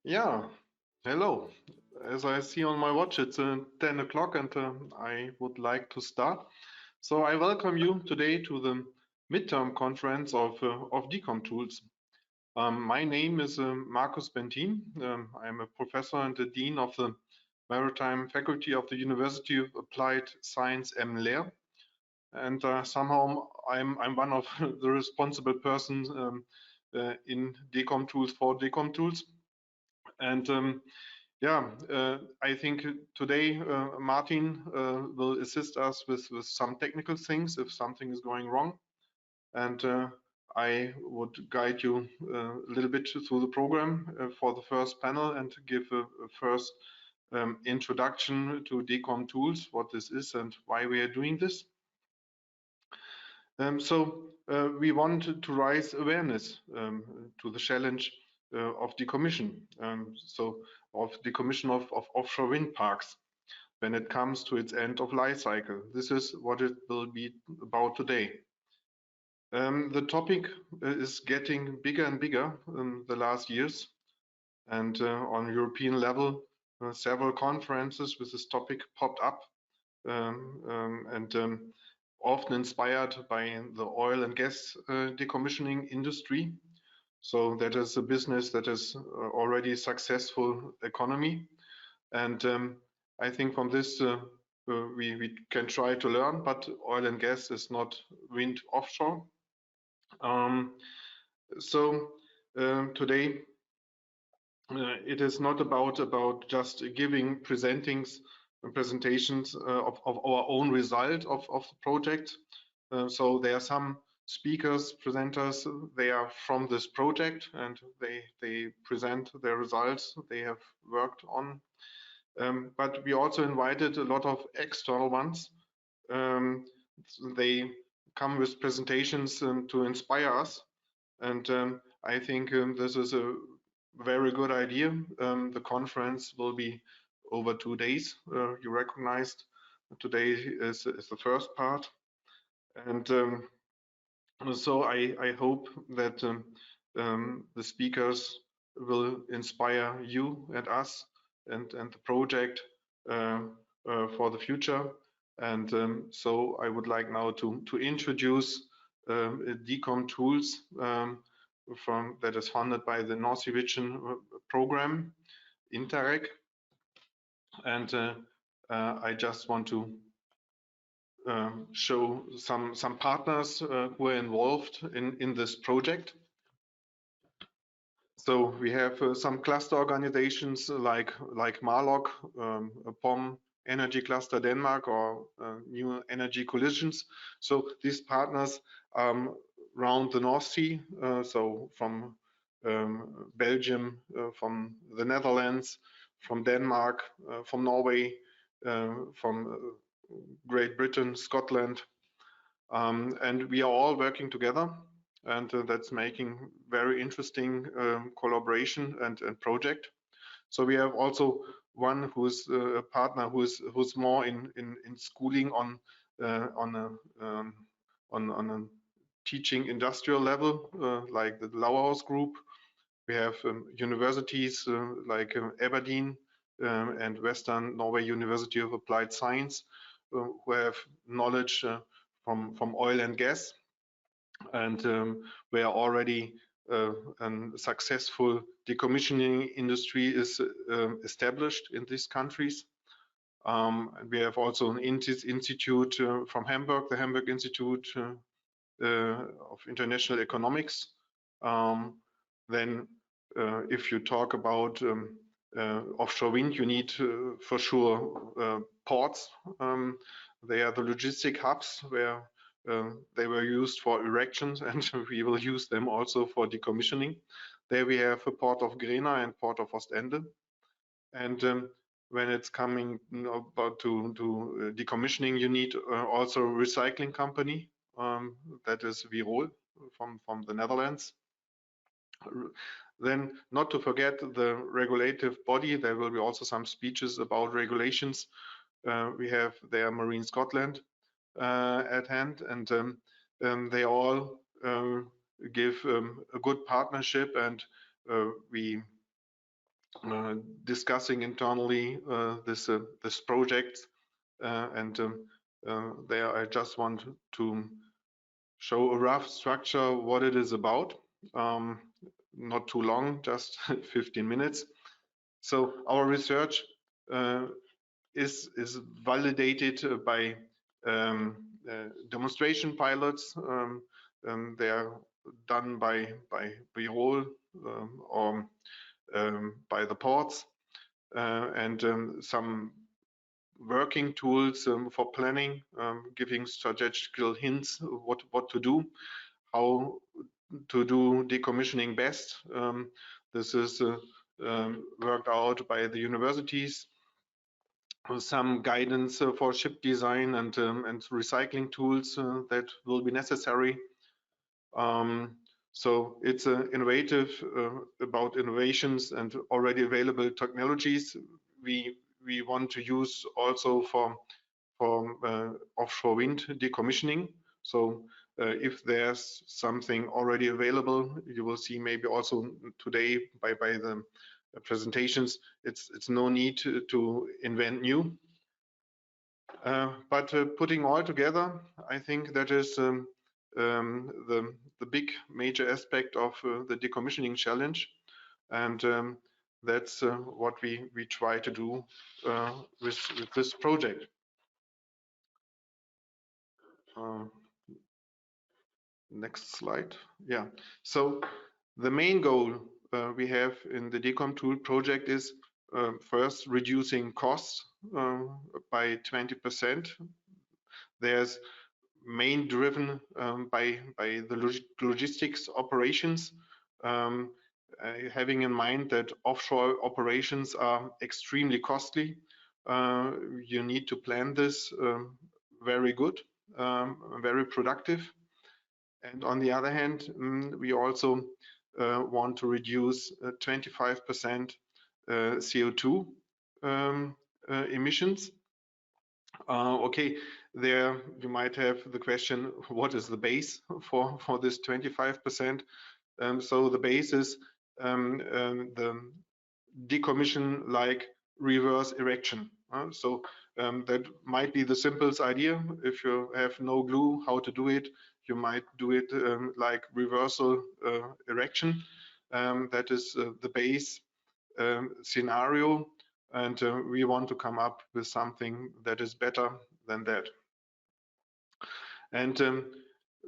Yeah, hello. As I see on my watch, it's 10 o'clock and I would like to start. So I welcome you today to the midterm conference of DCOM tools. My name is Markus Bentin. I'm a professor and the dean of the Maritime Faculty of the University of Applied Science Leer. And somehow I'm one of the responsible persons in DCOM tools for DCOM tools. And yeah, I think today Martin will assist us with some technical things if something is going wrong. And I would guide you a little bit through the program for the first panel and give a first introduction to DCOM tools, what this is and why we are doing this. So we want to raise awareness to the challenge of decommission. So of decommission of offshore wind parks when it comes to its end of life cycle. This is what it will be about today. The topic is getting bigger and bigger in the last years, and on European level, several conferences with this topic popped up, and often inspired by the oil and gas decommissioning industry. So that is a business that is already successful economy. And I think from this we can try to learn, but oil and gas is not wind offshore. So today it is not about just giving presentations of our own result of the project. So there are some speakers, presenters, they are from this project and they present their results they have worked on. But we also invited a lot of external ones. They come with presentations to inspire us. And I think this is a very good idea. The conference will be over 2 days. You recognized today is the first part. And so I hope that the speakers will inspire you and us and the project for the future. And so I would like now to introduce DCOM tools that is funded by the North Sea Region program, Interreg. And I just want to show some partners who are involved in this project. So we have some cluster organizations like Marlock, POM, Energy Cluster Denmark, or New Energy Coalitions. So these partners around the North Sea, so from Belgium, from the Netherlands, from Denmark, from Norway, from Great Britain, Scotland, and we are all working together, and that's making very interesting collaboration and project. So we have also one who's a partner who's more in schooling on a teaching industrial level, like the Lauerhaus Group. We have universities like Aberdeen and Western Norway University of Applied Science, who have knowledge from oil and gas, and where already a successful decommissioning industry is established in these countries. We have also an institute from Hamburg, the Hamburg Institute of International Economics. Then if you talk about offshore wind, you need for sure ports. They are the logistic hubs where they were used for erections, and we will use them also for decommissioning. There we have a port of Grena and port of Ostende. And when it's coming about to decommissioning, you need also a recycling company. That is Virol from the Netherlands. Then, not to forget the regulative body, there will be also some speeches about regulations. We have there Marine Scotland at hand, and they all give a good partnership, and we discussing internally this project, and there I just want to show a rough structure what it is about. Not too long, just 15 minutes. So our research is validated by demonstration pilots. They are done by Birol or by the ports, and some working tools for planning, giving strategical hints what to do, how to do decommissioning best. This is worked out by the universities. Some guidance for ship design and recycling tools that will be necessary. So it's innovative about innovations and already available technologies. We want to use also for offshore wind decommissioning. So if there's something already available, you will see maybe also today by the presentations, it's no need to invent new. But putting all together, I think that is the big major aspect of the decommissioning challenge, and that's what we try to do with this project. Next slide. Yeah. So the main goal we have in the DECOM2 project is first reducing costs by 20%. There's main driven by the logistics operations, having in mind that offshore operations are extremely costly. You need to plan this very good, very productive. And on the other hand, we also want to reduce 25% CO2 emissions. Okay, there you might have the question, what is the base for this 25%? So the base is the decommission like reverse erection. So that might be the simplest idea. If you have no clue how to do it, you might do it like reversal erection. That is the base scenario, and we want to come up with something that is better than that. And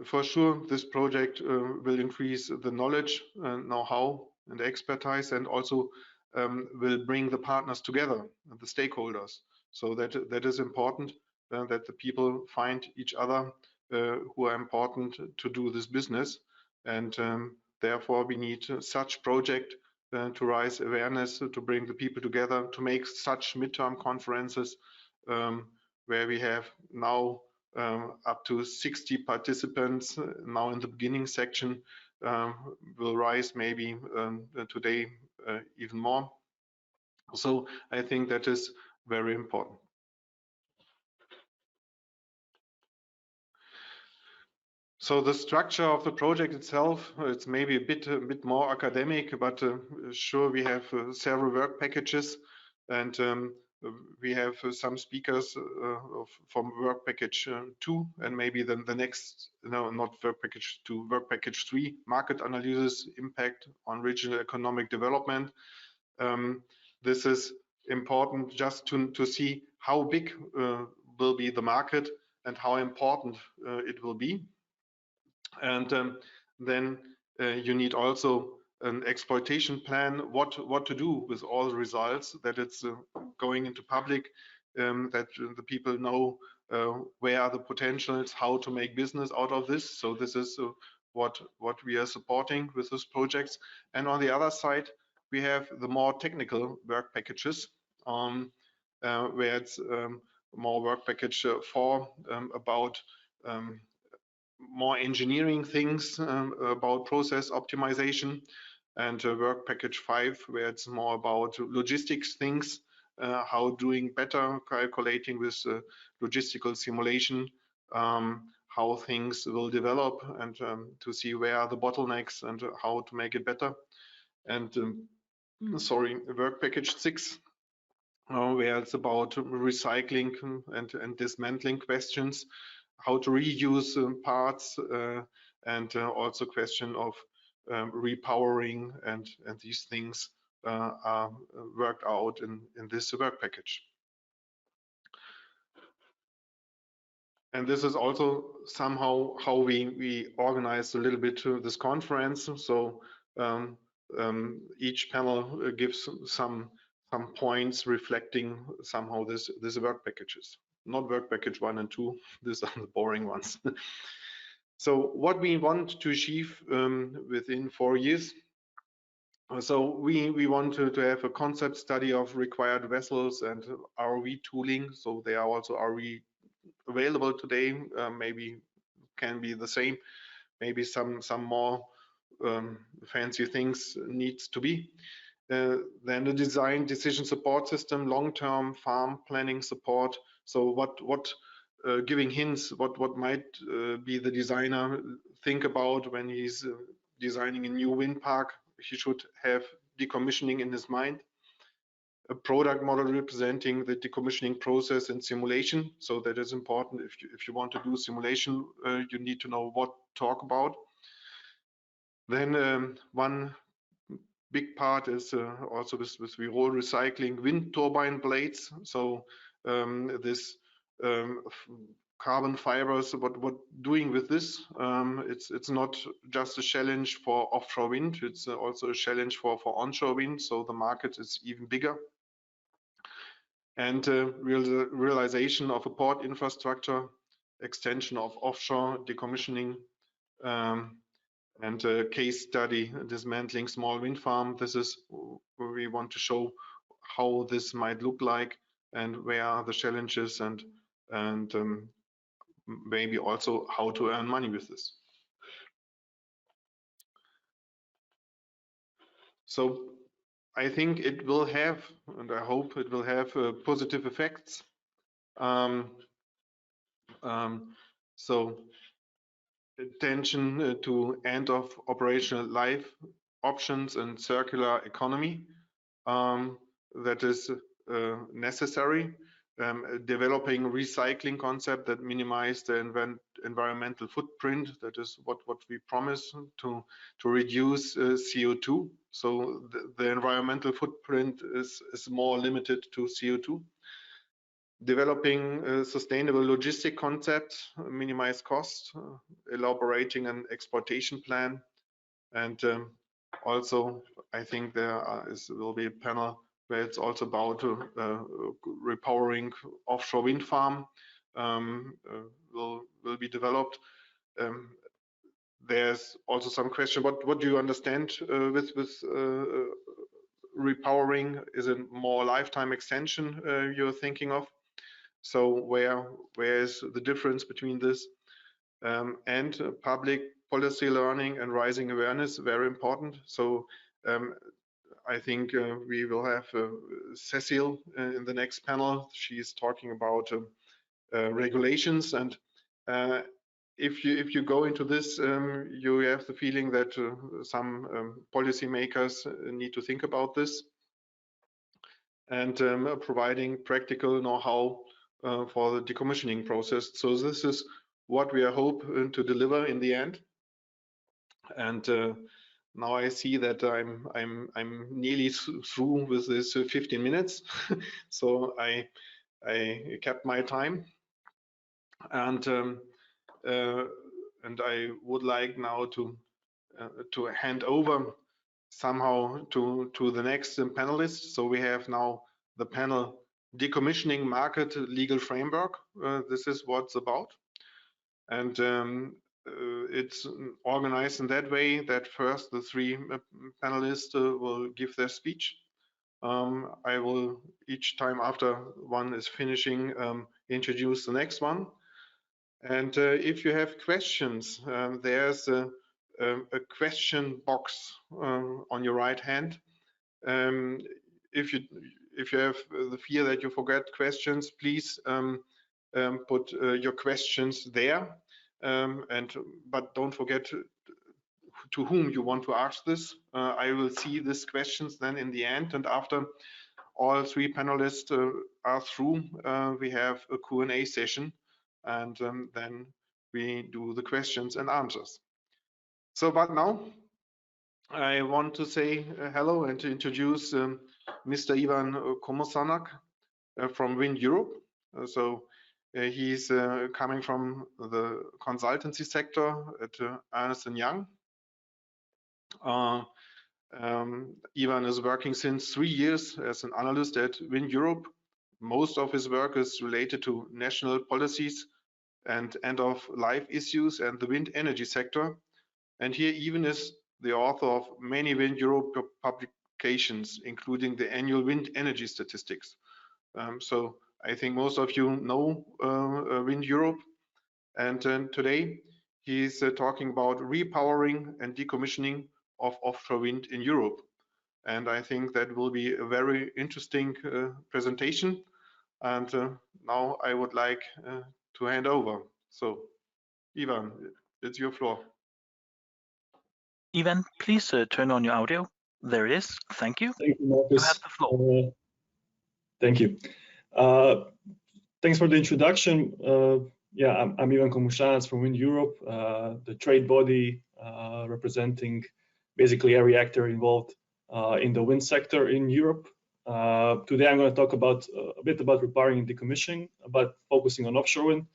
for sure, this project will increase the knowledge, know-how, and expertise, and also will bring the partners together, the stakeholders. So that is important, that the people find each other who are important to do this business. And therefore, we need such project to raise awareness, to bring the people together, to make such midterm conferences where we have now up to 60 participants now in the beginning section, will rise maybe today even more. So I think that is very important. So the structure of the project itself, it's maybe a bit more academic, but sure, we have several work packages, and we have some speakers from work package 2, and maybe then the next, no, not work package 2, work package 3, market analysis, impact on regional economic development. This is important just to see how big will be the market and how important it will be. And then you need also an exploitation plan, what to do with all the results, that it's going into public, that the people know where are the potentials, how to make business out of this. So this is what we are supporting with these projects. And on the other side, we have the more technical work packages, where it's more work package 4 about more engineering things, about process optimization, and work package 5 where it's more about logistics things, how doing better, calculating with logistical simulation, how things will develop, and to see where are the bottlenecks and how to make it better. And work package 6, where it's about recycling and dismantling questions, how to reuse parts, and also question of repowering and these things are worked out in this work package. And this is also somehow how we organize a little bit this conference. So each panel gives some points reflecting somehow this work packages. Not work package 1 and 2, these are the boring ones. So what we want to achieve within 4 years. So we want to have a concept study of required vessels and ROV tooling. So they are also ROV available today, maybe can be the same, maybe some more fancy things needs to be. Then the design decision support system, long-term farm planning support. So what giving hints, what might be the designer think about when he's designing a new wind park. He should have decommissioning in his mind. A product model representing the decommissioning process and simulation. So that is important. If you want to do simulation, you need to know what to talk about. Then one big part is also with Virol recycling wind turbine blades. So this carbon fibers, what doing with this? It's not just a challenge for offshore wind, it's also a challenge for onshore wind. So the market is even bigger. And realization of a port infrastructure, extension of offshore decommissioning, and a case study dismantling small wind farm. This is where we want to show how this might look like and where are the challenges, and maybe also how to earn money with this. So I think it will have, and I hope it will have positive effects. So attention to end of operational life options and circular economy, that is necessary. Developing recycling concept that minimize the environmental footprint. That is what we promise to reduce CO2. So the environmental footprint is more limited to CO2. Developing a sustainable logistic concept, minimize cost, elaborating an exportation plan, and also I think there will be a panel where it's also about repowering offshore wind farm will be developed. There's also some question, what do you understand with repowering? Is it more lifetime extension you're thinking of? So where is the difference between this? And public policy learning and rising awareness, very important. So I think we will have Cecile in the next panel. She's talking about regulations, and if you go into this, you have the feeling that some policymakers need to think about this, and providing practical know-how for the decommissioning process. So this is what we are hoping to deliver in the end. And now I see that I'm nearly through with this 15 minutes. So I kept my time, and I would like now to hand over somehow to the next panelists. So we have now the panel Decommissioning Market Legal Framework. This is what's about, and it's organized in that way that first the three panelists will give their speech. I will each time after one is finishing introduce the next one. And if you have questions, there's a question box on your right hand. If you have the fear that you forget questions, please put your questions there. But don't forget to whom you want to ask this. I will see these questions then in the end, and after all three panelists are through, we have a Q&A session, and then we do the questions and answers. So, but now I want to say hello and to introduce Mr. Ivan Komosanak from Wind Europe. He's coming from the consultancy sector at Ernst & Young. Ivan is working since 3 years as an analyst at Wind Europe. Most of his work is related to national policies and end-of-life issues and the wind energy sector. And here Ivan is the author of many Wind Europe publications, including the annual wind energy statistics. So I think most of you know Wind Europe. And today he's talking about repowering and decommissioning of offshore wind in Europe. And I think that will be a very interesting presentation. And now I would like to hand over. So Ivan, it's your floor. Ivan, please turn on your audio. There it is. Thank you. Thank you, Marcus. You have the floor. Thank you. Thanks for the introduction. Yeah, I'm Ivan Komosanak from Wind Europe, the trade body representing basically every actor involved in the wind sector in Europe. Today I'm going to talk about a bit about repowering and decommissioning, but focusing on offshore wind.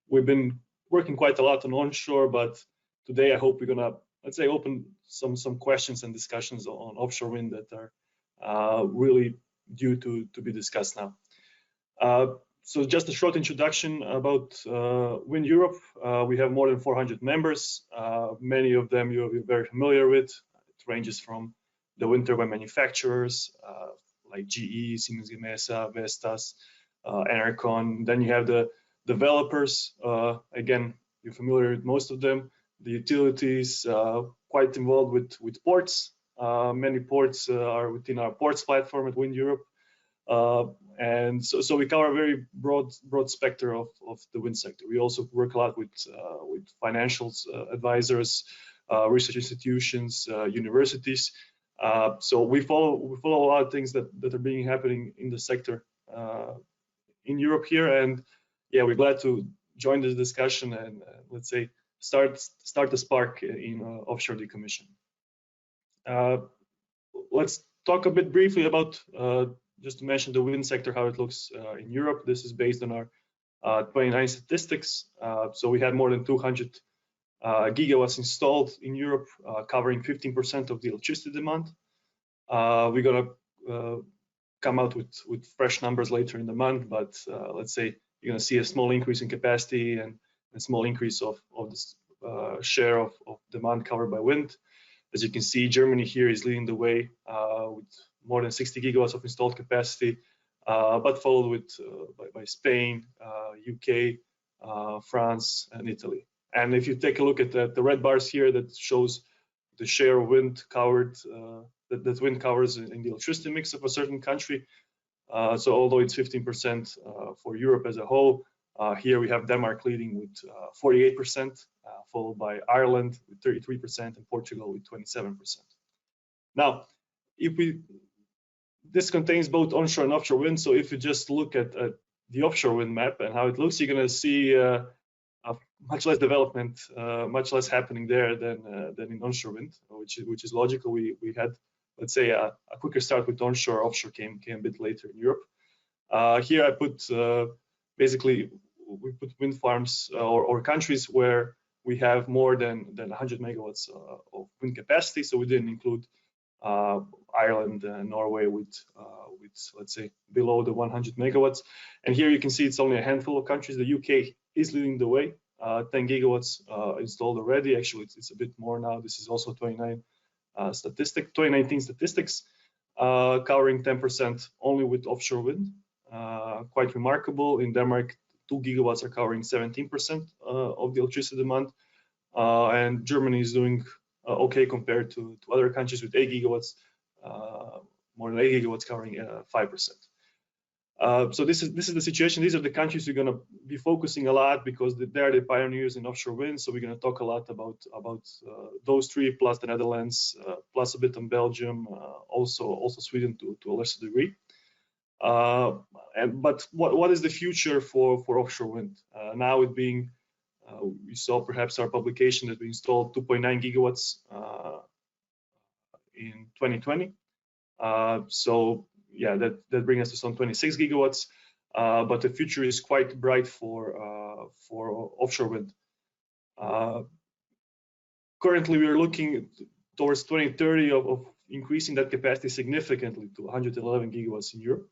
We've been working quite a lot on onshore, but today I hope we're going to, let's say, open some questions and discussions on offshore wind that are really due to be discussed now. So just a short introduction about Wind Europe. We have more than 400 members. Many of them you're very familiar with. It ranges from the wind turbine manufacturers like GE, Siemens Gamesa, Vestas, Enercon. Then you have the developers. Again, you're familiar with most of them. The utilities, quite involved with ports. Many ports are within our ports platform at Wind Europe. And so we cover a very broad spectrum of the wind sector. We also work a lot with financials, advisors, research institutions, universities. So we follow a lot of things that are happening in the sector in Europe here. And yeah, we're glad to join this discussion and let's say start the spark in offshore decommission. Let's talk a bit briefly about just to mention the wind sector, how it looks in Europe. This is based on our 29 statistics. So we had more than 200 gigawatts installed in Europe, covering 15% of the electricity demand. We're gonna come out with fresh numbers later in the month, but let's say you're gonna see a small increase in capacity and a small increase of this share of demand covered by wind. As you can see, Germany here is leading the way with more than 60 gigawatts of installed capacity, but followed by Spain, UK, France, and Italy. And if you take a look at the red bars here, that shows the share of wind covered that wind covers in the electricity mix of a certain country. So although it's 15% for Europe as a whole, here we have Denmark leading with 48%, followed by Ireland with 33% and Portugal with 27%. Now, this contains both onshore and offshore wind. So if you just look at the offshore wind map and how it looks, you're going to see much less development, much less happening there than in onshore wind, which is logical. We had, let's say, a quicker start with onshore. Offshore came a bit later in Europe. Here I put basically we put wind farms or countries where we have more than 100 megawatts of wind capacity. So we didn't include Ireland and Norway with let's say below the 100 megawatts. And here you can see it's only a handful of countries. The UK is leading the way, 10 gigawatts installed already. Actually, it's a bit more now. This is also 2019 statistics, covering 10% only with offshore wind. Quite remarkable. In Denmark, 2 gigawatts are covering 17% of the electricity demand, and Germany is doing okay compared to other countries with 8 gigawatts, more than 8 gigawatts covering 5%. So this is the situation. These are the countries we're going to be focusing a lot because they're the pioneers in offshore wind. So we're going to talk a lot about those three, plus the Netherlands, plus a bit on Belgium, also Sweden to a lesser degree. But what is the future for offshore wind? Now it being, we saw perhaps our publication that we installed 2.9 gigawatts in 2020. So yeah, that brings us to some 26 gigawatts. But the future is quite bright for offshore wind. Currently, we are looking towards 2030 of increasing that capacity significantly to 111 gigawatts in Europe.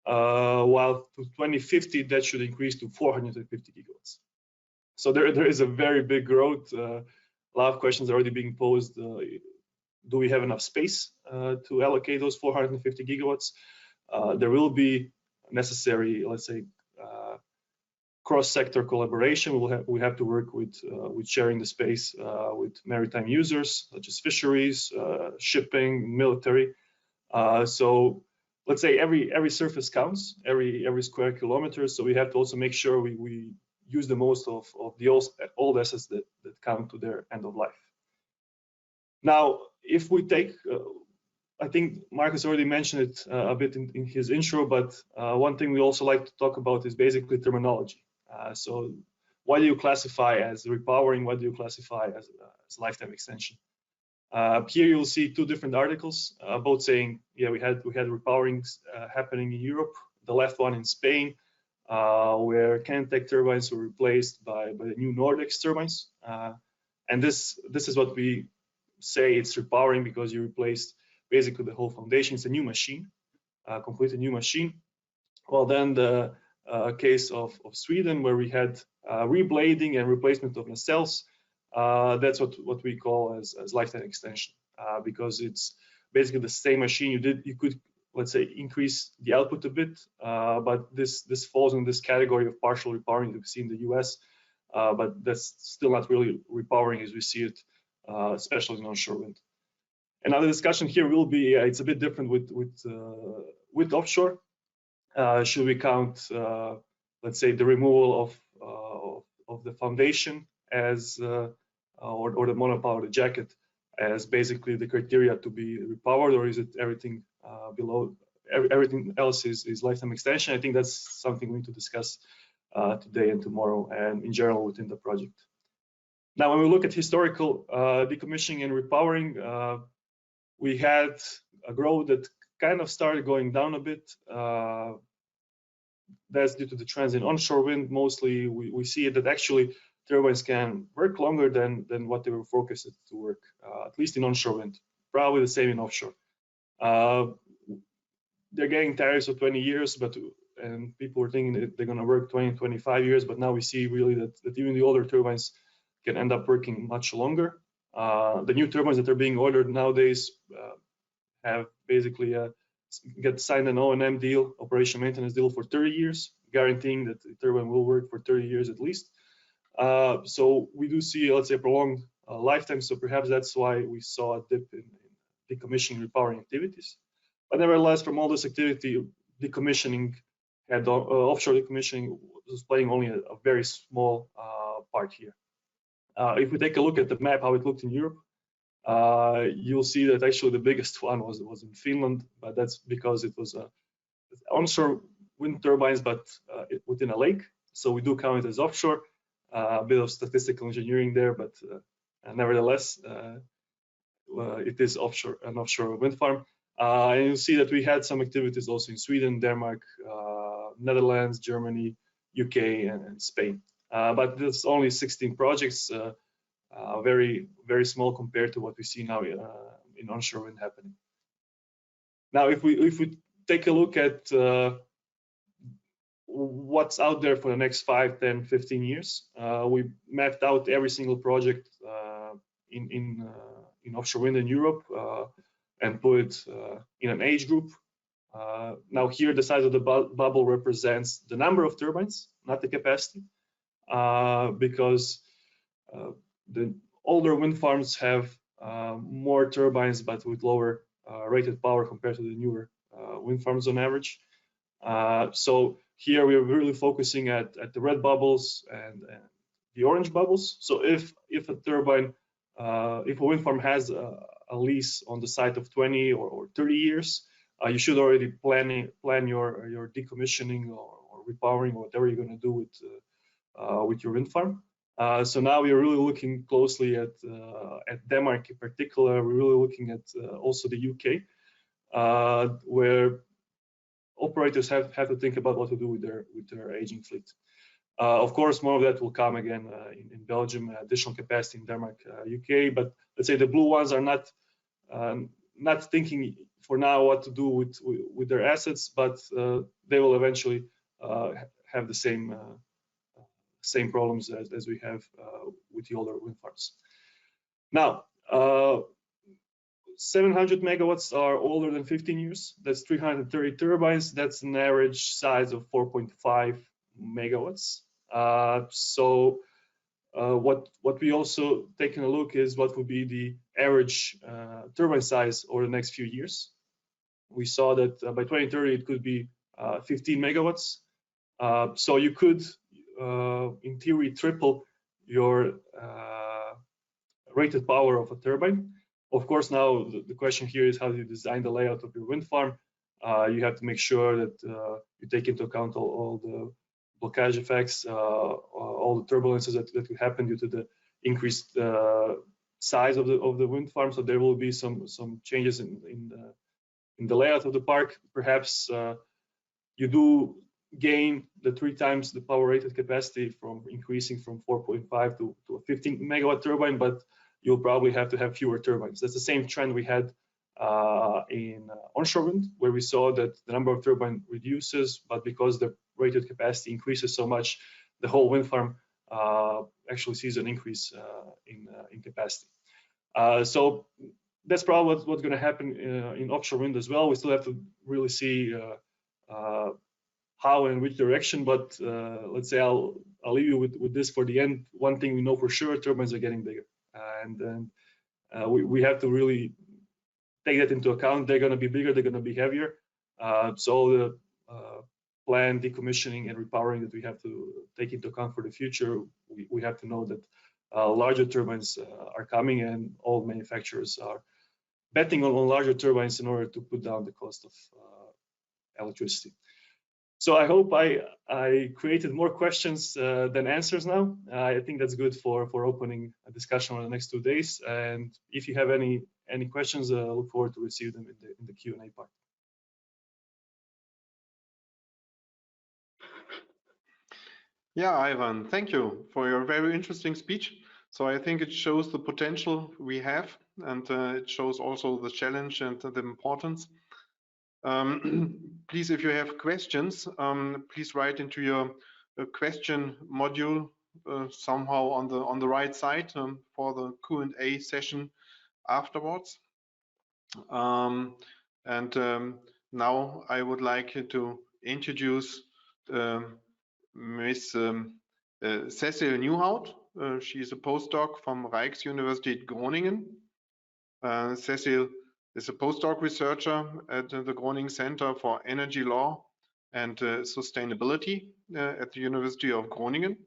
While to 2050, that should increase to 450 gigawatts. So there is a very big growth. A lot of questions are already being posed. Do we have enough space to allocate those 450 gigawatts? There will be necessary, let's say, cross-sector collaboration. We have to work with sharing the space with maritime users such as fisheries, shipping, military. So let's say every surface counts, every square kilometer. So we have to also make sure we use the most of the old assets that come to their end of life. Now, if we take, I think Marcus already mentioned it a bit in his intro, but one thing we also like to talk about is basically terminology. So what do you classify as repowering? What do you classify as lifetime extension? Here you'll see two different articles, both saying, yeah, we had repowerings happening in Europe. The left one in Spain, where Canatech turbines were replaced by the new Nordex turbines. And this is what we say it's repowering, because you replaced basically the whole foundation. It's a new machine, completely new machine. Well, then the case of Sweden, where we had reblading and replacement of nacelles. That's what we call as lifetime extension, because it's basically the same machine. You could, let's say, increase the output a bit, but this falls in this category of partial repowering that we see in the US, but that's still not really repowering as we see it, especially in onshore wind. Another discussion here will be, it's a bit different with offshore. Should we count, let's say, the removal of the foundation as or the monopile or the jacket as basically the criteria to be repowered, or is it everything below? Everything else is lifetime extension. I think that's something we need to discuss today and tomorrow, and in general within the project. Now, when we look at historical decommissioning and repowering, we had a growth that kind of started going down a bit. That's due to the trends in onshore wind. Mostly, we see that actually turbines can work longer than what they were focused to work, at least in onshore wind. Probably the same in offshore. They're getting tariffs of 20 years, and people were thinking that they're going to work 20, 25 years, but now we see really that even the older turbines can end up working much longer. The new turbines that are being ordered nowadays have basically get signed an O&M deal, operation maintenance deal, for 30 years, guaranteeing that the turbine will work for 30 years at least. So we do see, let's say, prolonged lifetime. So perhaps that's why we saw a dip in decommissioning repowering activities. But nevertheless, from all this activity, decommissioning had offshore decommissioning was playing only a very small part here. If we take a look at the map, how it looked in Europe, you'll see that actually the biggest one was in Finland, but that's because it was onshore wind turbines, but within a lake. So we do count it as offshore. A bit of statistical engineering there, but nevertheless, it is an offshore wind farm. And you'll see that we had some activities also in Sweden, Denmark, Netherlands, Germany, UK, and Spain. But there's only 16 projects, very, very small compared to what we see now in onshore wind happening. Now, if we take a look at what's out there for the next 5, 10, 15 years, we mapped out every single project in offshore wind in Europe and put it in an age group. Now here, the size of the bubble represents the number of turbines, not the capacity, because the older wind farms have more turbines, but with lower rated power compared to the newer wind farms on average. So here we are really focusing at the red bubbles and the orange bubbles. So if a turbine, if a wind farm has a lease on the site of 20 or 30 years, you should already plan your decommissioning or repowering or whatever you're going to do with your wind farm. So now we are really looking closely at Denmark in particular. We're really looking at also the UK, where operators have to think about what to do with their aging fleet. Of course, more of that will come again in Belgium, additional capacity in Denmark, UK. But let's say the blue ones are not thinking for now what to do with their assets, but they will eventually have the same problems as we have with the older wind farms. Now, 700 megawatts are older than 15 years. That's 330 turbines. That's an average size of 4.5 megawatts. What we also taken a look is what would be the average turbine size over the next few years. We saw that by 2030 it could be 15 megawatts. So you could, in theory, triple your rated power of a turbine. Of course, now the question here is how do you design the layout of your wind farm? You have to make sure that you take into account all the blockage effects, all the turbulences that could happen due to the increased size of the wind farm. So there will be some changes in the layout of the park. Perhaps you do gain the 3 times the power rated capacity from increasing from 4.5 to a 15 megawatt turbine, but you'll probably have to have fewer turbines. That's the same trend we had in onshore wind, where we saw that the number of turbines reduces, but because the rated capacity increases so much, the whole wind farm actually sees an increase in capacity. So that's probably what's going to happen in offshore wind as well. We still have to really see how and which direction, but let's say I'll leave you with this for the end. One thing we know for sure, turbines are getting bigger, and we have to really take that into account. They're going to be bigger, they're going to be heavier. So the planned decommissioning and repowering that we have to take into account for the future, we have to know that larger turbines are coming, and all manufacturers are betting on larger turbines in order to put down the cost of electricity. So I hope I created more questions than answers now. I think that's good for opening a discussion over the next 2 days. And if you have any questions, I look forward to receive them in the Q&A part. Yeah, Ivan, thank you for your very interesting speech. So I think it shows the potential we have, and it shows also the challenge and the importance. Please, if you have questions, please write into your question module somehow on the right side for the Q&A session afterwards. Now I would like to introduce Miss Cecil Nieuwhout. She is a postdoc from Rijksuniversiteit Groningen. Cecil is a postdoc researcher at the Groningen Center for Energy Law and Sustainability at the University of Groningen.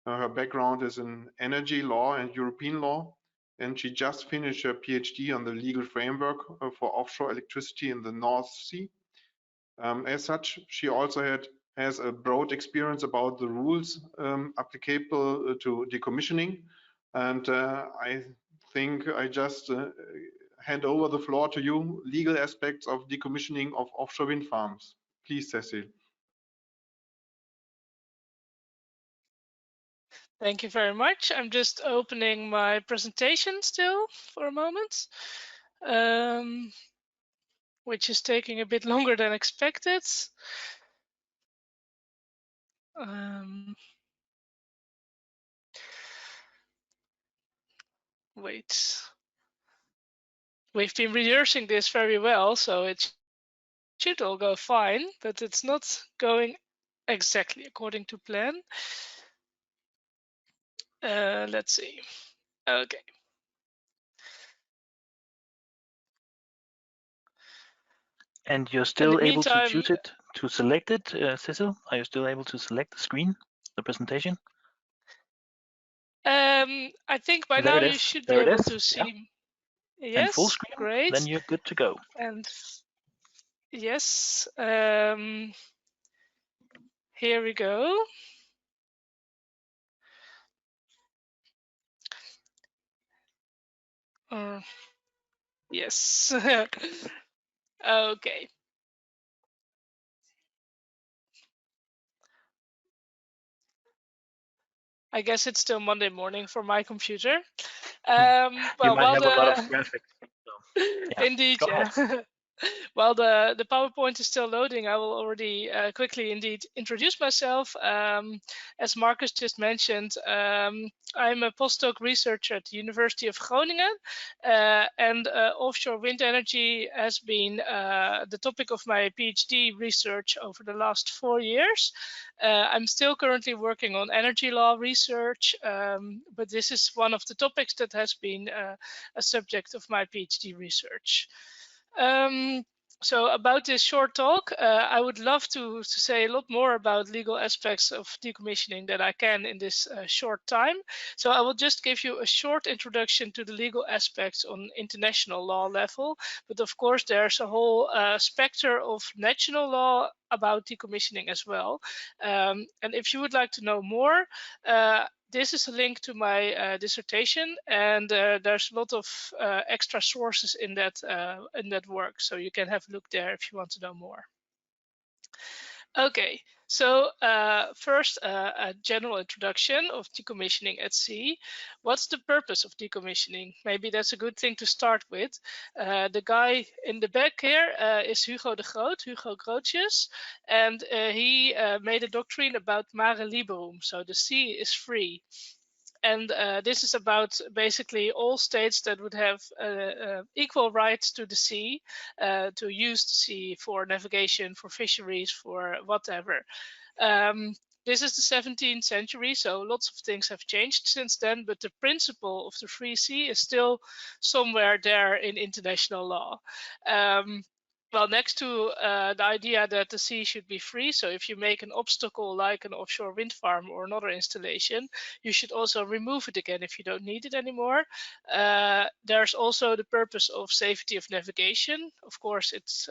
Her background is in energy law and European law, and she just finished her PhD on the legal framework for offshore electricity in the North Sea. As such, she also has a broad experience about the rules applicable to decommissioning, and I think I just hand over the floor to you, legal aspects of decommissioning of offshore wind farms. Please, Cecil. Thank you very much. I'm just opening my presentation still for a moment, which is taking a bit longer than expected. Wait. We've been rehearsing this very well, so it should all go fine, but it's not going exactly according to plan. Let's see. Okay. And you're still able to meantime, choose it, to select it, Cecil? Are you still able to select the screen, the presentation? I think by There now it you is. should be There it able is. to see. Yeah. And full Yes, screen, great. then you're good to go. And yes, here we go. Yes. Okay. I guess it's still Monday morning for my computer. You Well, might while have a lot of the graphics. So, yeah. indeed, Go yeah. ahead. While the PowerPoint is still loading, I will already quickly indeed introduce myself. As Marcus just mentioned, I'm a postdoc researcher at the University of Groningen, and offshore wind energy has been the topic of my PhD research over the last 4 years. I'm still currently working on energy law research, but this is one of the topics that has been a subject of my PhD research. So about this short talk, I would love to say a lot more about legal aspects of decommissioning than I can in this short time. So I will just give you a short introduction to the legal aspects on international law level. But of course, there's a whole spectrum of national law about decommissioning as well. And if you would like to know more, this is a link to my dissertation, and there's a lot of extra sources in that work, so you can have a look there if you want to know more. Okay, so first a general introduction of decommissioning at sea. What's the purpose of decommissioning? Maybe that's a good thing to start with. The guy in the back here is Hugo de Groot, Hugo Grootjes, and he made a doctrine about mare liberum, so the sea is free. And this is about basically all states that would have equal rights to the sea, to use the sea for navigation, for fisheries, for whatever. This is the 17th century, so lots of things have changed since then, but the principle of the free sea is still somewhere there in international law. Well, next to the idea that the sea should be free, so if you make an obstacle like an offshore wind farm or another installation, you should also remove it again if you don't need it anymore. There's also the purpose of safety of navigation. Of course, it's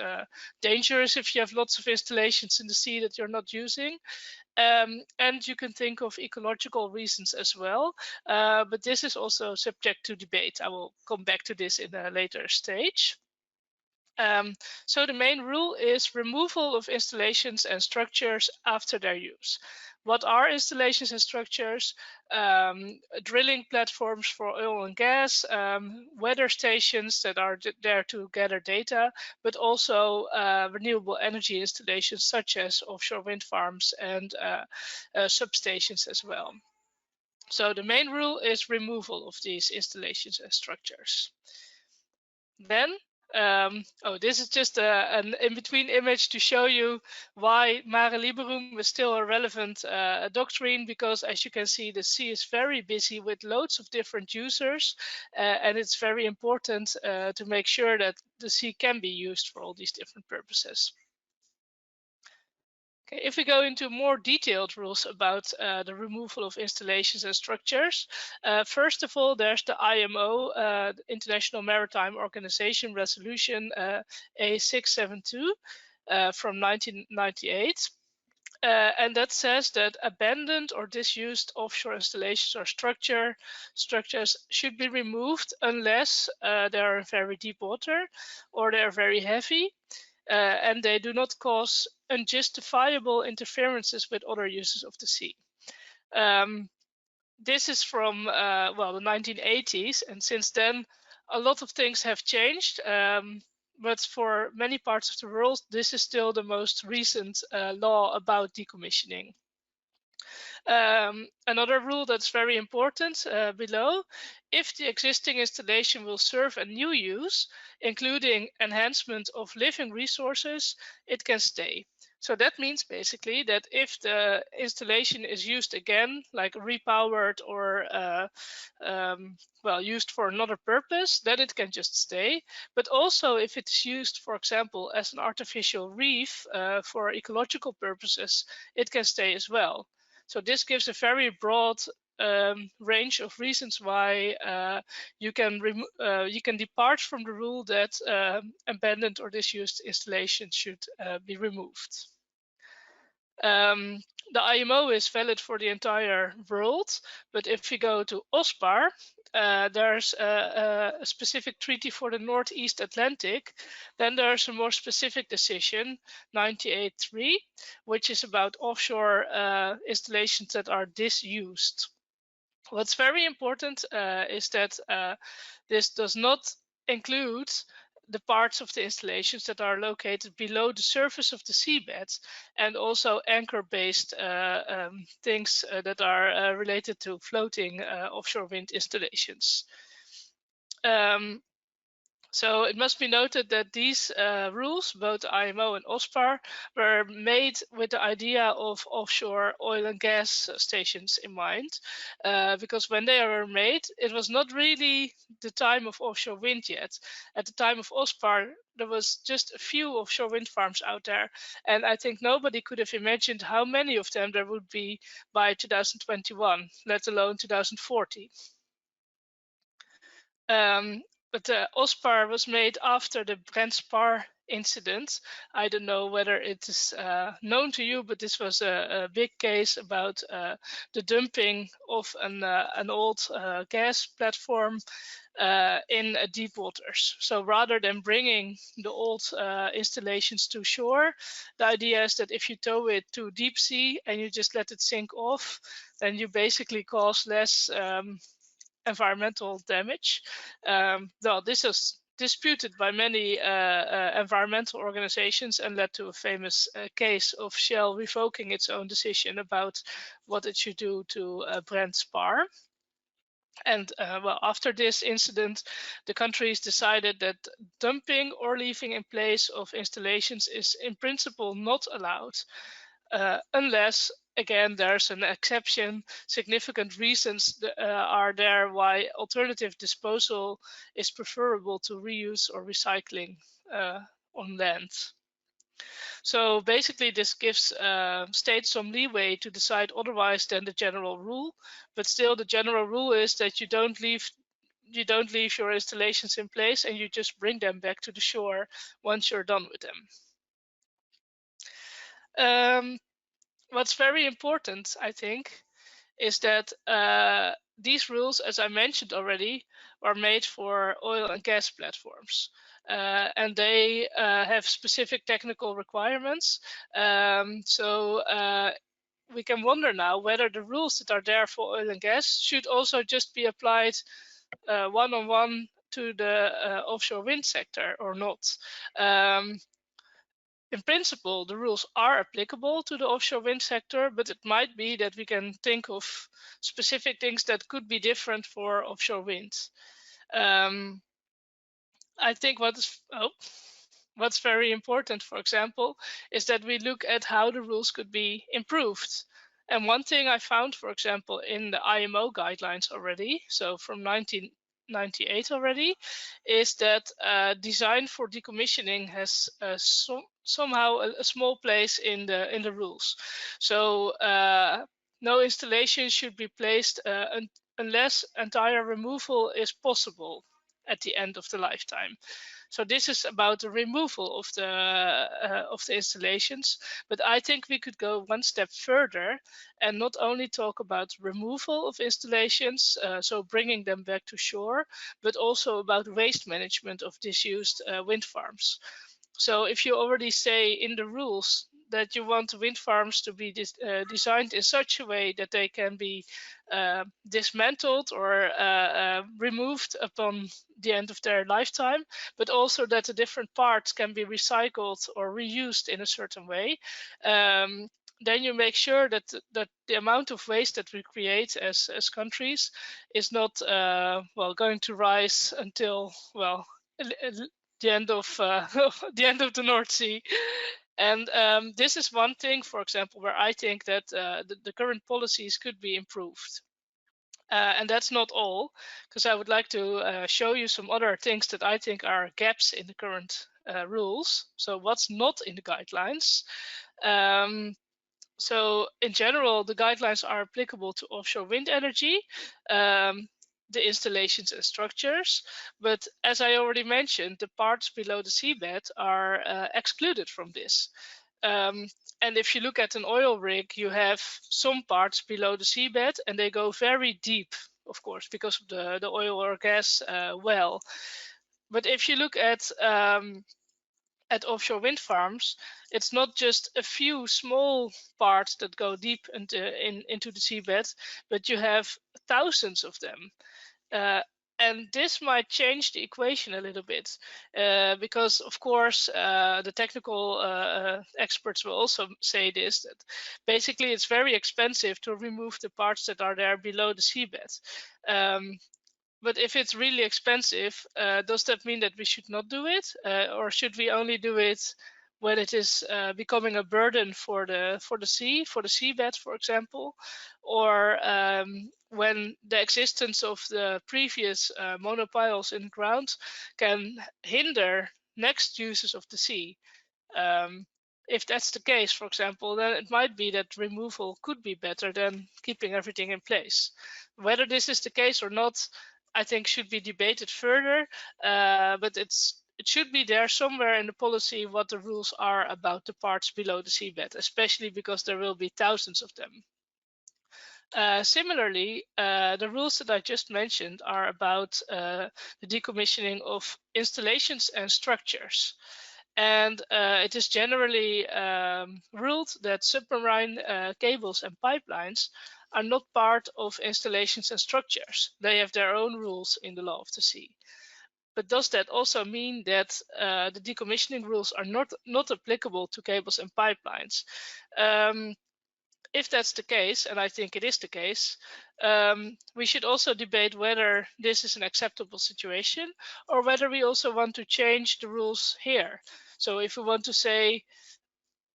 dangerous if you have lots of installations in the sea that you're not using. And you can think of ecological reasons as well, but this is also subject to debate. I will come back to this in a later stage. So the main rule is removal of installations and structures after their use. What are installations and structures? Drilling platforms for oil and gas, weather stations that are there to gather data, but also renewable energy installations such as offshore wind farms and substations as well. So the main rule is removal of these installations and structures. Then this is just an in-between image to show you why mare liberum is still a relevant doctrine, because as you can see, the sea is very busy with loads of different users, and it's very important to make sure that the sea can be used for all these different purposes. Okay, if we go into more detailed rules about the removal of installations and structures, first of all, there's the IMO, the International Maritime Organization Resolution A672 from 1998. And that says that abandoned or disused offshore installations or structures should be removed unless they are in very deep water or they are very heavy, and they do not cause unjustifiable interferences with other uses of the sea. This is from well, the 1980s, and since then a lot of things have changed, but for many parts of the world this is still the most recent law about decommissioning. Another rule that's very important below: if the existing installation will serve a new use, including enhancement of living resources, it can stay. So that means basically that if the installation is used again, like repowered or well, used for another purpose, then it can just stay. But also if it's used, for example, as an artificial reef for ecological purposes, it can stay as well. So this gives a very broad range of reasons why you can depart from the rule that abandoned or disused installations should be removed. The IMO is valid for the entire world, but if we go to OSPAR, there's a specific treaty for the Northeast Atlantic. Then there's a more specific decision, 98.3, which is about offshore installations that are disused. What's very important is that this does not include the parts of the installations that are located below the surface of the seabed, and also anchor-based things that are related to floating offshore wind installations. So it must be noted that these rules, both IMO and OSPAR, were made with the idea of offshore oil and gas stations in mind, because when they were made, it was not really the time of offshore wind yet. At the time of OSPAR, there was just a few offshore wind farms out there, and I think nobody could have imagined how many of them there would be by 2021, let alone 2040. But OSPAR was made after the Brent Spar incident. I don't know whether it is known to you, but this was a big case about the dumping of an old gas platform in deep waters. So rather than bringing the old installations to shore, the idea is that if you tow it to deep sea and you just let it sink off, then you basically cause less environmental damage. Well, this is disputed by many environmental organizations and led to a famous case of Shell revoking its own decision about what it should do to Brent Spar. And well, after this incident, the countries decided that dumping or leaving in place of installations is in principle not allowed, unless, again, there's an exception. Significant reasons are there why alternative disposal is preferable to reuse or recycling on land. So basically this gives states some leeway to decide otherwise than the general rule, but still the general rule is that you don't leave your installations in place and you just bring them back to the shore once you're done with them. What's very important, I think, is that these rules, as I mentioned already, are made for oil and gas platforms. And they have specific technical requirements. So we can wonder now whether the rules that are there for oil and gas should also just be applied one-on-one to the offshore wind sector or not. In principle, the rules are applicable to the offshore wind sector, but it might be that we can think of specific things that could be different for offshore wind. I think what's very important, for example, is that we look at how the rules could be improved. And one thing I found, for example, in the IMO guidelines already, so from 1998 already, is that design for decommissioning has somehow a small place in the rules. So no installation should be placed unless entire removal is possible at the end of the lifetime. So this is about the removal of the installations, but I think we could go one step further and not only talk about removal of installations, so bringing them back to shore, but also about waste management of disused wind farms. So if you already say in the rules that you want wind farms to be designed in such a way that they can be dismantled or removed upon the end of their lifetime, but also that the different parts can be recycled or reused in a certain way, then you make sure that the amount of waste that we create as countries is not going to rise until the end of the North Sea. And this is one thing, for example, where I think that the current policies could be improved. And that's not all, because I would like to show you some other things that I think are gaps in the current rules. So what's not in the guidelines? So in general, the guidelines are applicable to offshore wind energy, the installations and structures. But as I already mentioned, the parts below the seabed are excluded from this. And if you look at an oil rig, you have some parts below the seabed, and they go very deep, of course, because of the oil or gas well. But if you look at offshore wind farms, it's not just a few small parts that go deep into the seabed, but you have thousands of them. And this might change the equation a little bit, because of course the technical experts will also say this, that basically it's very expensive to remove the parts that are there below the seabed. But if it's really expensive, does that mean that we should not do it? Or should we only do it when it is becoming a burden for the sea, for the seabed, for example, or when the existence of the previous monopiles in the ground can hinder next uses of the sea? If that's the case, for example, then it might be that removal could be better than keeping everything in place. Whether this is the case or not, I think should be debated further, but it should be there somewhere in the policy what the rules are about the parts below the seabed, especially because there will be thousands of them. Similarly, the rules that I just mentioned are about the decommissioning of installations and structures. And it is generally ruled that submarine cables and pipelines are not part of installations and structures. They have their own rules in the law of the sea. But does that also mean that the decommissioning rules are not applicable to cables and pipelines? If that's the case, and I think it is the case, we should also debate whether this is an acceptable situation or whether we also want to change the rules here. So if we want to say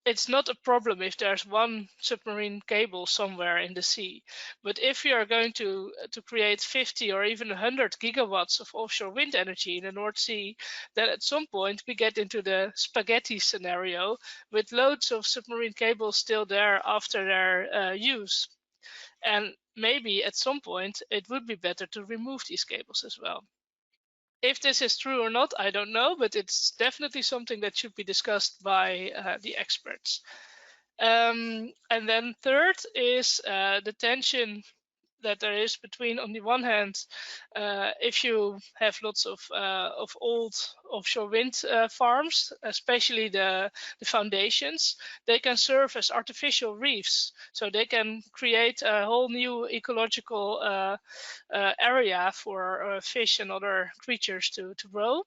it's not a problem if there's one submarine cable somewhere in the sea, but if we are going to create 50 or even 100 gigawatts of offshore wind energy in the North Sea, then at some point we get into the spaghetti scenario with loads of submarine cables still there after their use. And maybe at some point it would be better to remove these cables as well. If this is true or not, I don't know, but it's definitely something that should be discussed by the experts. And then third is the tension that there is between, on the one hand, if you have lots of old offshore wind farms, especially the foundations, they can serve as artificial reefs. So they can create a whole new ecological area for fish and other creatures to grow.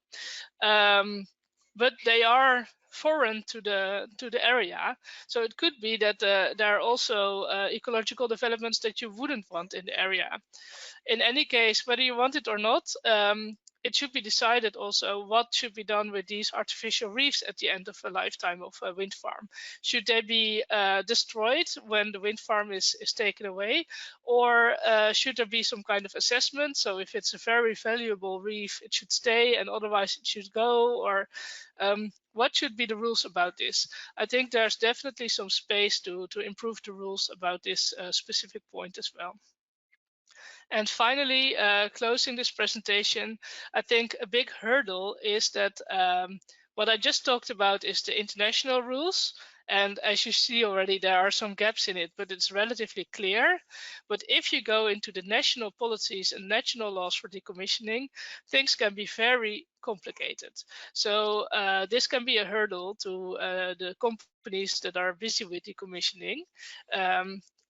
But they are foreign to the area, so it could be that there are also ecological developments that you wouldn't want in the area. In any case, whether you want it or not, it should be decided also what should be done with these artificial reefs at the end of a lifetime of a wind farm. Should they be destroyed when the wind farm is taken away, or should there be some kind of assessment? So if it's a very valuable reef, it should stay, and otherwise it should go, or what should be the rules about this? I think there's definitely some space to improve the rules about this specific point as well. And finally, closing this presentation, I think a big hurdle is that what I just talked about is the international rules. And as you see already, there are some gaps in it, but it's relatively clear. But if you go into the national policies and national laws for decommissioning, things can be very complicated. So this can be a hurdle to the companies that are busy with decommissioning.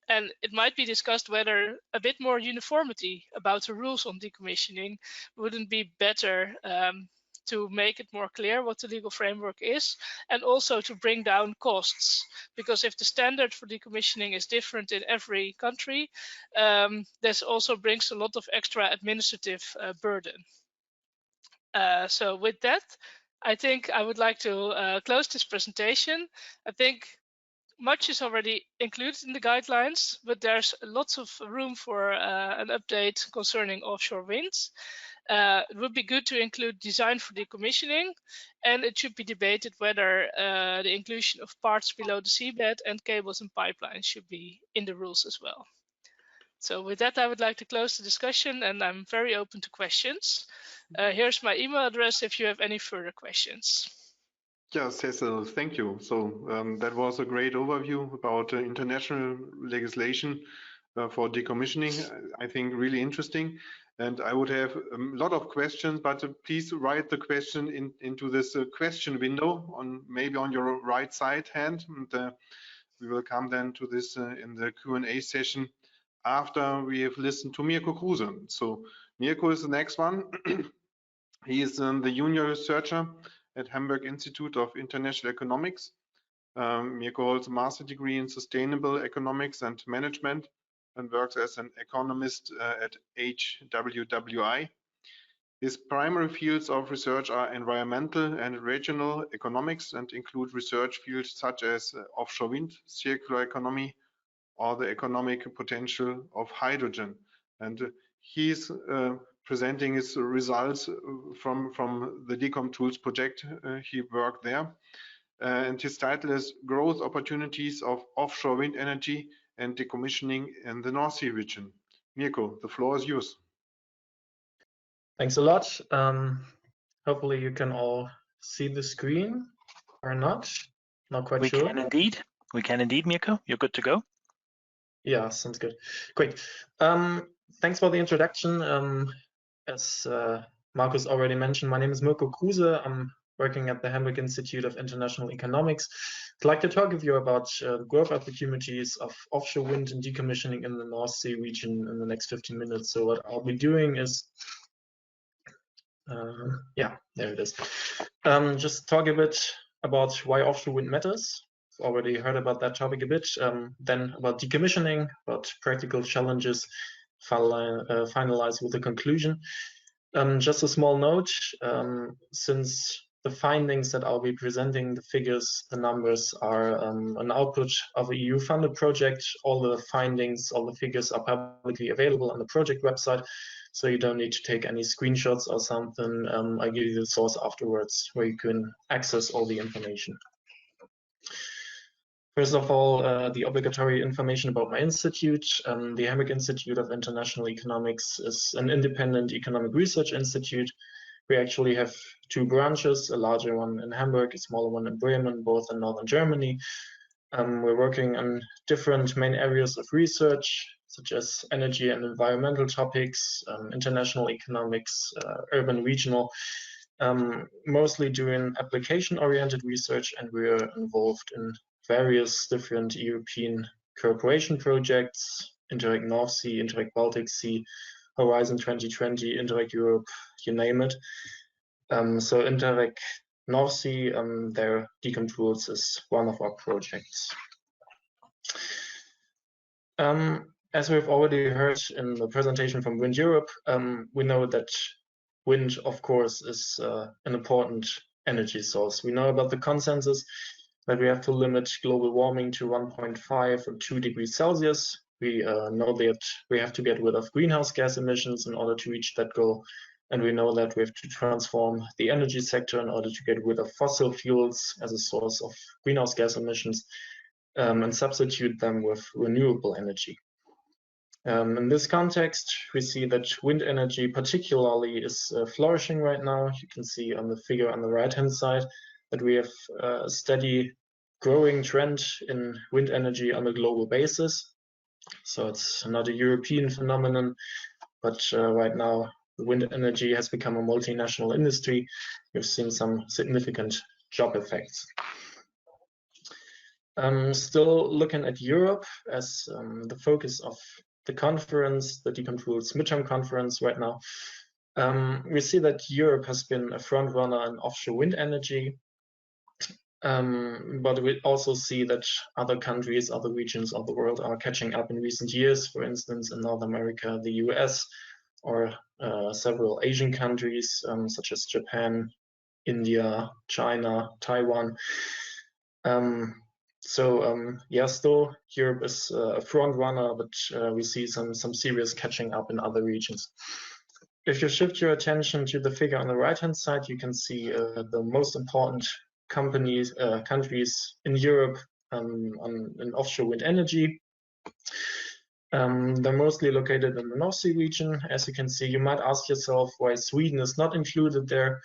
And it might be discussed whether a bit more uniformity about the rules on decommissioning wouldn't be better to make it more clear what the legal framework is, and also to bring down costs. Because if the standard for decommissioning is different in every country, this also brings a lot of extra administrative burden. So with that, I think I would like to close this presentation. I think much is already included in the guidelines, but there's lots of room for an update concerning offshore wind. It would be good to include design for decommissioning, and it should be debated whether the inclusion of parts below the seabed and cables and pipelines should be in the rules as well. So with that, I would like to close the discussion, and I'm very open to questions. Here's my email address if you have any further questions. Yeah, Cecil, thank you. So that was a great overview about international legislation for decommissioning. I think really interesting. And I would have a lot of questions, but please write the question into this question window maybe on your right side hand. And we will come then to this in the Q&A session after we have listened to Mirko Kruse. So Mirko is the next one. He is the junior researcher at Hamburg Institute of International Economics. Mirko holds a master's degree in sustainable economics and management and works as an economist at HWWI. His primary fields of research are environmental and regional economics and include research fields such as offshore wind, circular economy, or the economic potential of hydrogen. And he's presenting his results from the DECOM Tools project. He worked there. And his title is Growth Opportunities of Offshore Wind Energy and Decommissioning in the North Sea region. Mirko, the floor is yours. Thanks a lot. Hopefully you can all see the screen or not. Not quite sure. We can indeed. We can indeed, Mirko. You're good to go. Yeah, sounds good. Great. Thanks for the introduction. As Markus already mentioned, my name is Mirko Kruse. I'm working at the Hamburg Institute of International Economics. I'd like to talk with you about growth opportunities of offshore wind and decommissioning in the North Sea region in the next 15 minutes. So what I'll be doing is, yeah, there it is. Just talk a bit about why offshore wind matters. I've already heard about that topic a bit. Then about decommissioning, about practical challenges, finalize with a conclusion. Just a small note, since the findings that I'll be presenting, the figures, the numbers are an output of a EU-funded project. All the findings, all the figures are publicly available on the project website, so you don't need to take any screenshots or something. I'll give you the source afterwards where you can access all the information. First of all, the obligatory information about my institute. The Hamburg Institute of International Economics is an independent economic research institute. We actually have two branches, a larger one in Hamburg, a smaller one in Bremen, both in northern Germany. We're working on different main areas of research, such as energy and environmental topics, international economics, urban regional, mostly doing application-oriented research, and we're involved in various different European cooperation projects, Interreg North Sea, Interreg Baltic Sea, Horizon 2020, Interreg Europe, you name it. So Interreg North Sea, their DECOM Tools is one of our projects. As we've already heard in the presentation from Wind Europe, we know that wind, of course, is an important energy source. We know about the consensus that we have to limit global warming to 1.5 or 2 degrees Celsius. We know that we have to get rid of greenhouse gas emissions in order to reach that goal. And we know that we have to transform the energy sector in order to get rid of fossil fuels as a source of greenhouse gas emissions and substitute them with renewable energy. In this context, we see that wind energy particularly is flourishing right now. You can see on the figure on the right-hand side that we have a steady growing trend in wind energy on a global basis. So it's not a European phenomenon, but right now the wind energy has become a multinational industry. We've seen some significant job effects. Still looking at Europe as the focus of the conference, the DECOM Tools midterm conference right now. We see that Europe has been a front runner in offshore wind energy. But we also see that other countries, other regions of the world are catching up in recent years. For instance, in North America, the US, or several Asian countries, such as Japan, India, China, Taiwan. Yes, though Europe is a front runner, but we see some serious catching up in other regions. If you shift your attention to the figure on the right-hand side, you can see the most important countries in Europe in offshore wind energy. They're mostly located in the North Sea region. As you can see, you might ask yourself why Sweden is not included there.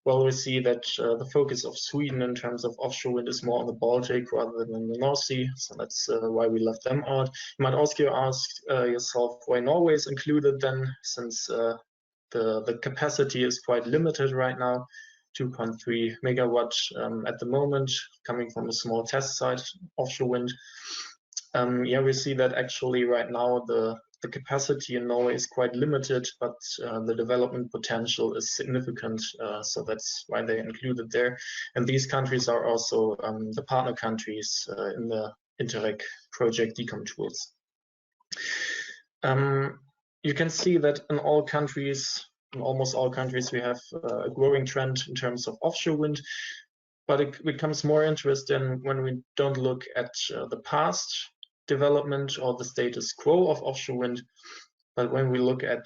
Well, we see that the focus of Sweden in terms of offshore wind is more on the Baltic rather than in the North Sea. So that's why we left them out. You might also ask yourself why Norway is included then, since the capacity is quite limited right now, 2.3 megawatt at the moment, coming from a small test site offshore wind. Yeah, we see that actually right now the capacity in Norway is quite limited, but the development potential is significant. So that's why they included there. And these countries are also the partner countries in the Interreg project DECOM-Tools. You can see that in all countries, in almost all countries, we have a growing trend in terms of offshore wind. But it becomes more interesting when we don't look at the past development or the status quo of offshore wind, but when we look at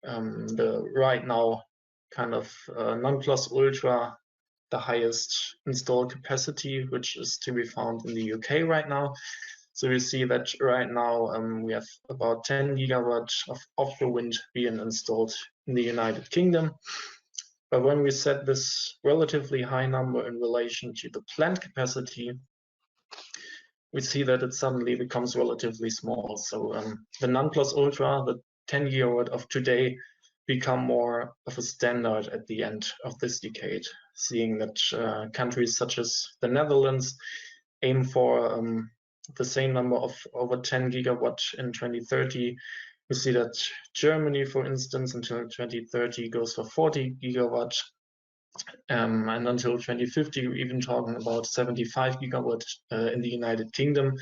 the right now kind of non plus ultra, the highest installed capacity, which is to be found in the UK right now. So we see that right now we have about 10 gigawatts of offshore wind being installed in the United Kingdom. But when we set this relatively high number in relation to the planned capacity, we see that it suddenly becomes relatively small. So the non plus ultra, the 10 gigawatt of today, become more of a standard at the end of this decade, seeing that countries such as the Netherlands aim for the same number of over 10 gigawatt in 2030. We see that Germany, for instance, until 2030 goes for 40 gigawatt. And until 2050, we're even talking about 75 gigawatt in the United Kingdom.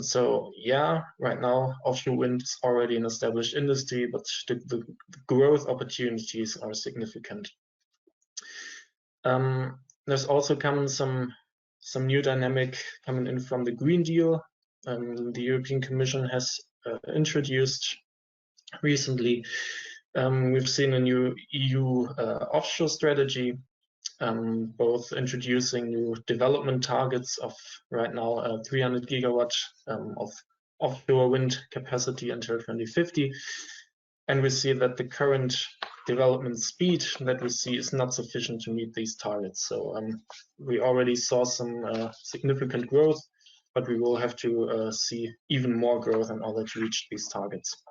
So yeah, right now offshore wind is already an established industry, but the growth opportunities are significant. There's also come some new dynamic coming in from the Green Deal. The European Commission has introduced recently. We've seen a new EU offshore strategy, both introducing new development targets of right now 300 gigawatt of offshore wind capacity until 2050. And we see that the current development speed that we see is not sufficient to meet these targets. So we already saw some significant growth, but we will have to see even more growth in order to reach these targets.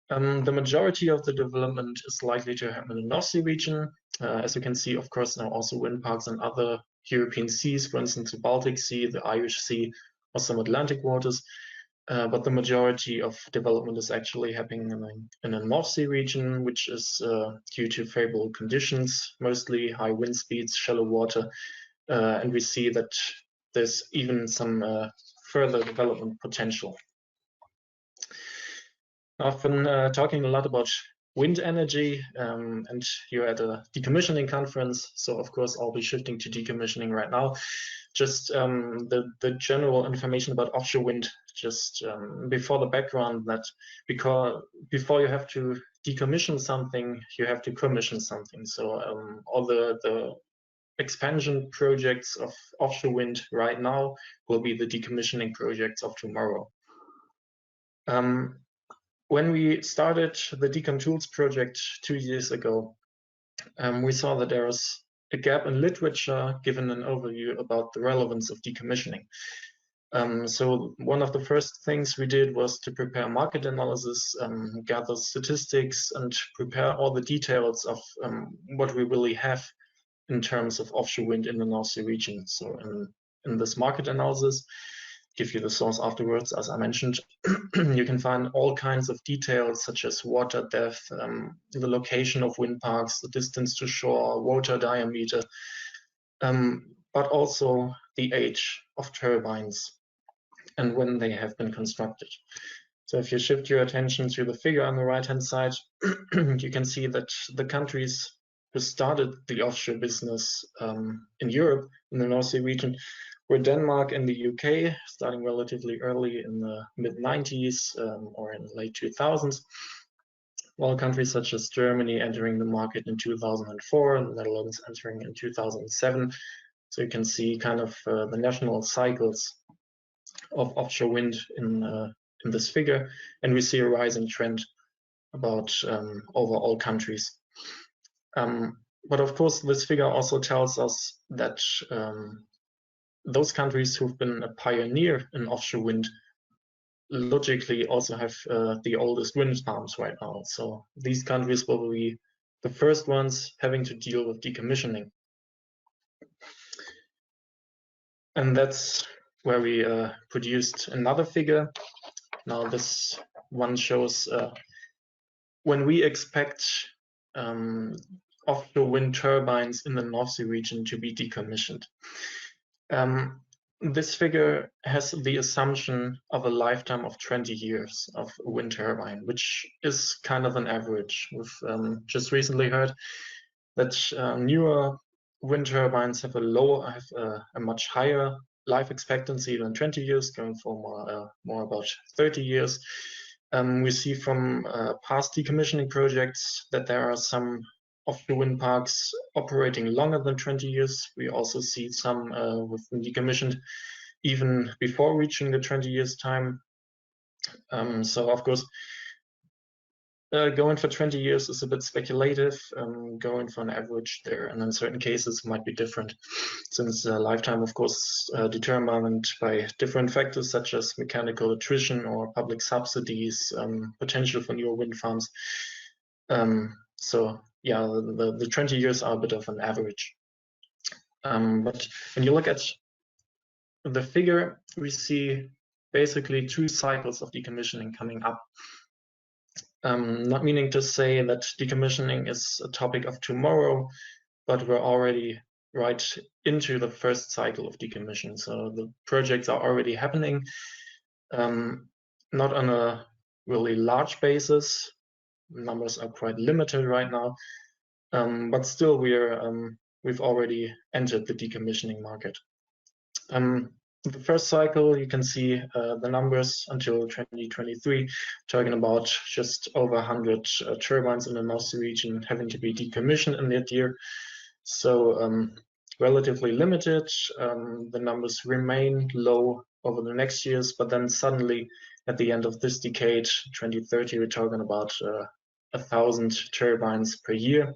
The majority of the development is likely to happen in the North Sea region. As you can see, of course, now also wind parks in other European seas, for instance, the Baltic Sea, the Irish Sea, or some Atlantic waters. But the majority of development is actually happening in the North Sea region, which is due to favorable conditions, mostly high wind speeds, shallow water. And we see that there's even some further development potential. I've been talking a lot about wind energy, and you're at a decommissioning conference, so of course I'll be shifting to decommissioning right now. Just the general information about offshore wind, just before the background, that because before you have to decommission something, you have to commission something. So all the expansion projects of offshore wind right now will be the decommissioning projects of tomorrow. When we started the DECOM-Tools project 2 years ago, we saw that there was a gap in literature given an overview about the relevance of decommissioning. So one of the first things we did was to prepare market analysis, gather statistics, and prepare all the details of what we really have in terms of offshore wind in the North Sea region. So in this market analysis, give you the source afterwards, as I mentioned, you can find all kinds of details such as water depth, the location of wind parks, the distance to shore, water diameter, but also the age of turbines and when they have been constructed. So if you shift your attention to the figure on the right-hand side, you can see that the countries who started the offshore business in Europe, in the North Sea region, were Denmark and the UK, starting relatively early in the mid-90s or in the late 2000s, while countries such as Germany entering the market in 2004 and the Netherlands entering in 2007. So you can see kind of the national cycles of offshore wind in this figure, and we see a rising trend about over all countries. But of course, this figure also tells us that those countries who've been a pioneer in offshore wind logically also have the oldest wind farms right now. So these countries will be the first ones having to deal with decommissioning. And that's where we produced another figure. Now this one shows when we expect offshore wind turbines in the North Sea region to be decommissioned. This figure has the assumption of a lifetime of 20 years of a wind turbine, which is kind of an average. We've just recently heard that newer wind turbines have a much higher life expectancy than 20 years, going for more about 30 years. We see from past decommissioning projects that there are some offshore wind parks operating longer than 20 years. We also see some with decommissioned even before reaching the 20 years time. So of course, going for 20 years is a bit speculative. Going for an average there, and in certain cases might be different, since lifetime, of course, determined by different factors such as mechanical attrition or public subsidies, potential for newer wind farms. So yeah, the 20 years are a bit of an average. But when you look at the figure, we see basically 2 cycles of decommissioning coming up. Not meaning to say that decommissioning is a topic of tomorrow, but we're already right into the first cycle of decommission. So the projects are already happening, not on a really large basis. Numbers are quite limited right now, but still we've already entered the decommissioning market. The first cycle, you can see the numbers until 2023, talking about just over 100 turbines in the North Sea region having to be decommissioned in that year. So relatively limited. The numbers remain low over the next years, but then suddenly at the end of this decade, 2030, we're talking about 1,000 turbines per year.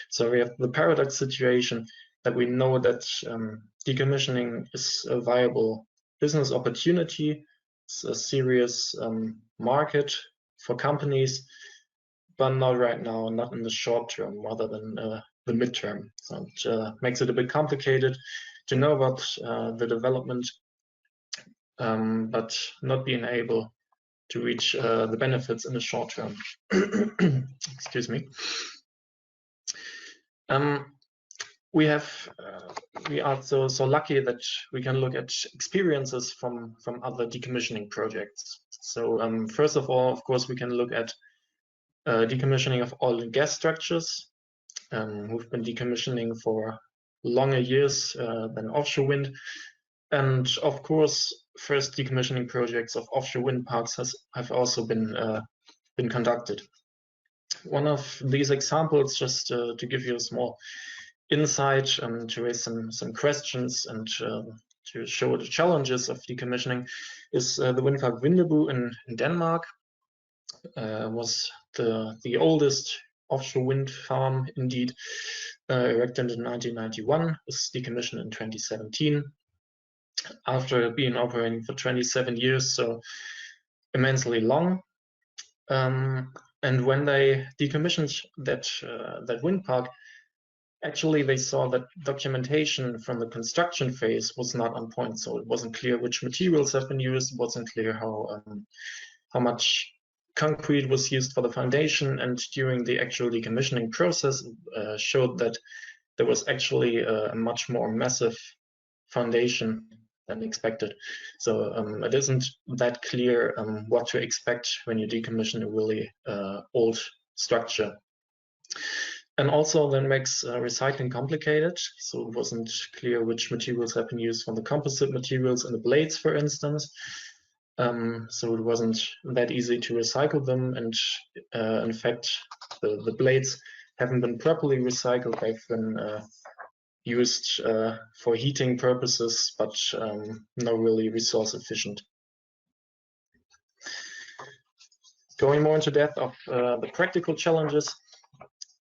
So we have the paradox situation that we know that decommissioning is a viable business opportunity. It's a serious market for companies, but not right now, not in the short term, rather than the midterm. So it makes it a bit complicated to know about the development, but not being able to reach the benefits in the short term. Excuse me. We are so lucky that we can look at experiences from other decommissioning projects. So first of all, of course, we can look at decommissioning of oil and gas structures. We've been decommissioning for longer years than offshore wind. And of course, first decommissioning projects of offshore wind parks have also been conducted. One of these examples, just to give you a small insight, to raise some questions and to show the challenges of decommissioning, is the wind park Vindeby in Denmark. Was the oldest offshore wind farm, indeed, erected in 1991. Was decommissioned in 2017 after being operating for 27 years, so immensely long. And when they decommissioned that wind park, actually they saw that documentation from the construction phase was not on point. So it wasn't clear which materials have been used. It wasn't clear how much concrete was used for the foundation. And during the actual decommissioning process, showed that there was actually a much more massive foundation than expected. So it isn't that clear what to expect when you decommission a really old structure. And also that makes recycling complicated. So it wasn't clear which materials have been used from the composite materials in the blades, for instance. So it wasn't that easy to recycle them. And in fact, the blades haven't been properly recycled. They've been used for heating purposes, but not really resource efficient. Going more into depth of the practical challenges,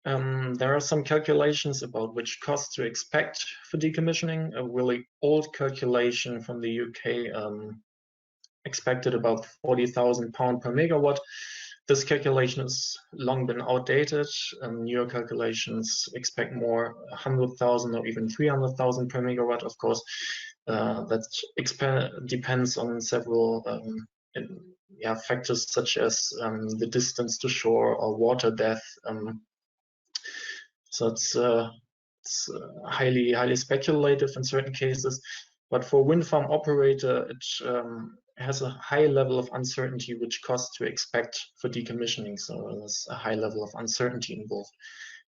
there are some calculations about which costs to expect for decommissioning. A really old calculation from the UK expected about £40,000 per megawatt. This calculation has long been outdated. Newer calculations expect more, 100,000 or even 300,000 per megawatt. Of course, that depends on several factors such as the distance to shore or water depth. So it's highly speculative in certain cases. But for wind farm operator, it has a high level of uncertainty which costs to expect for decommissioning. So there's a high level of uncertainty involved.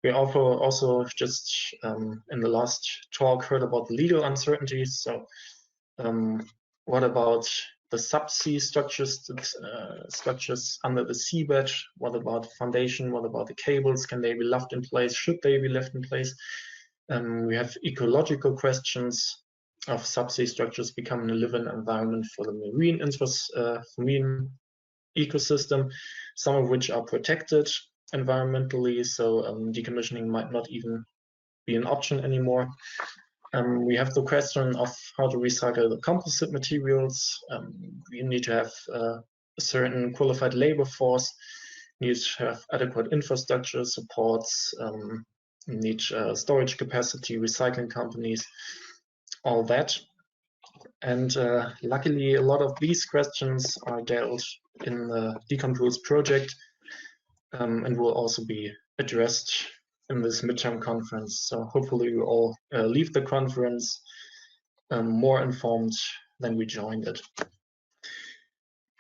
We also just in the last talk heard about the legal uncertainties. So what about the subsea structures under the seabed? What about foundation? What about the cables? Can they be left in place? Should they be left in place? We have ecological questions of subsea structures becoming a living environment for the marine ecosystem, some of which are protected environmentally, so decommissioning might not even be an option anymore. We have the question of how to recycle the composite materials. We need to have a certain qualified labor force, need to have adequate infrastructure supports, need storage capacity, recycling companies, all that. And luckily, a lot of these questions are dealt in the Decompose project and will also be addressed in this midterm conference. So hopefully we all leave the conference more informed than we joined it.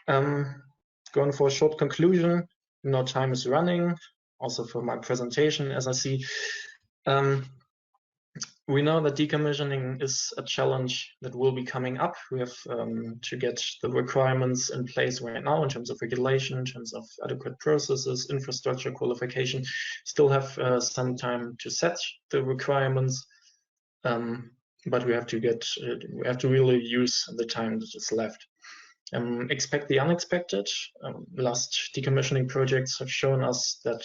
Going for a short conclusion, now time is running, also for my presentation, as I see. We know that decommissioning is a challenge that will be coming up. We have to get the requirements in place right now in terms of regulation, in terms of adequate processes, infrastructure qualification. Still have some time to set the requirements, but we have to really use the time that is left. Expect the unexpected. Last decommissioning projects have shown us that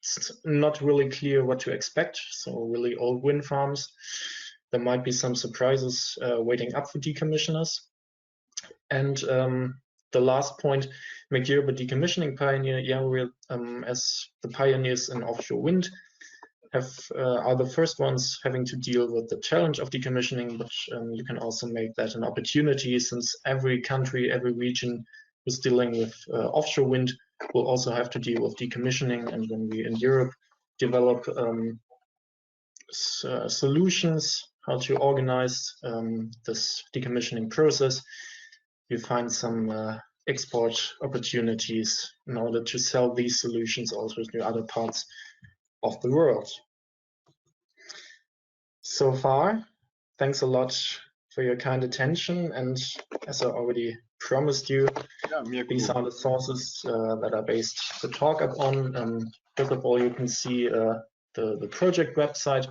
it's not really clear what to expect. So really old wind farms, there might be some surprises waiting up for decommissioners. And the last point, make Europe a decommissioning pioneer. Yeah, we're as the pioneers in offshore wind are the first ones having to deal with the challenge of decommissioning, but you can also make that an opportunity, since every country, every region who's dealing with offshore wind will also have to deal with decommissioning. And when we in Europe develop solutions how to organize this decommissioning process, you find some export opportunities in order to sell these solutions also to other parts of the world. So far, thanks a lot for your kind attention, and as I already promised you, these are the sources that are based the talk upon. First of all, you can see the project website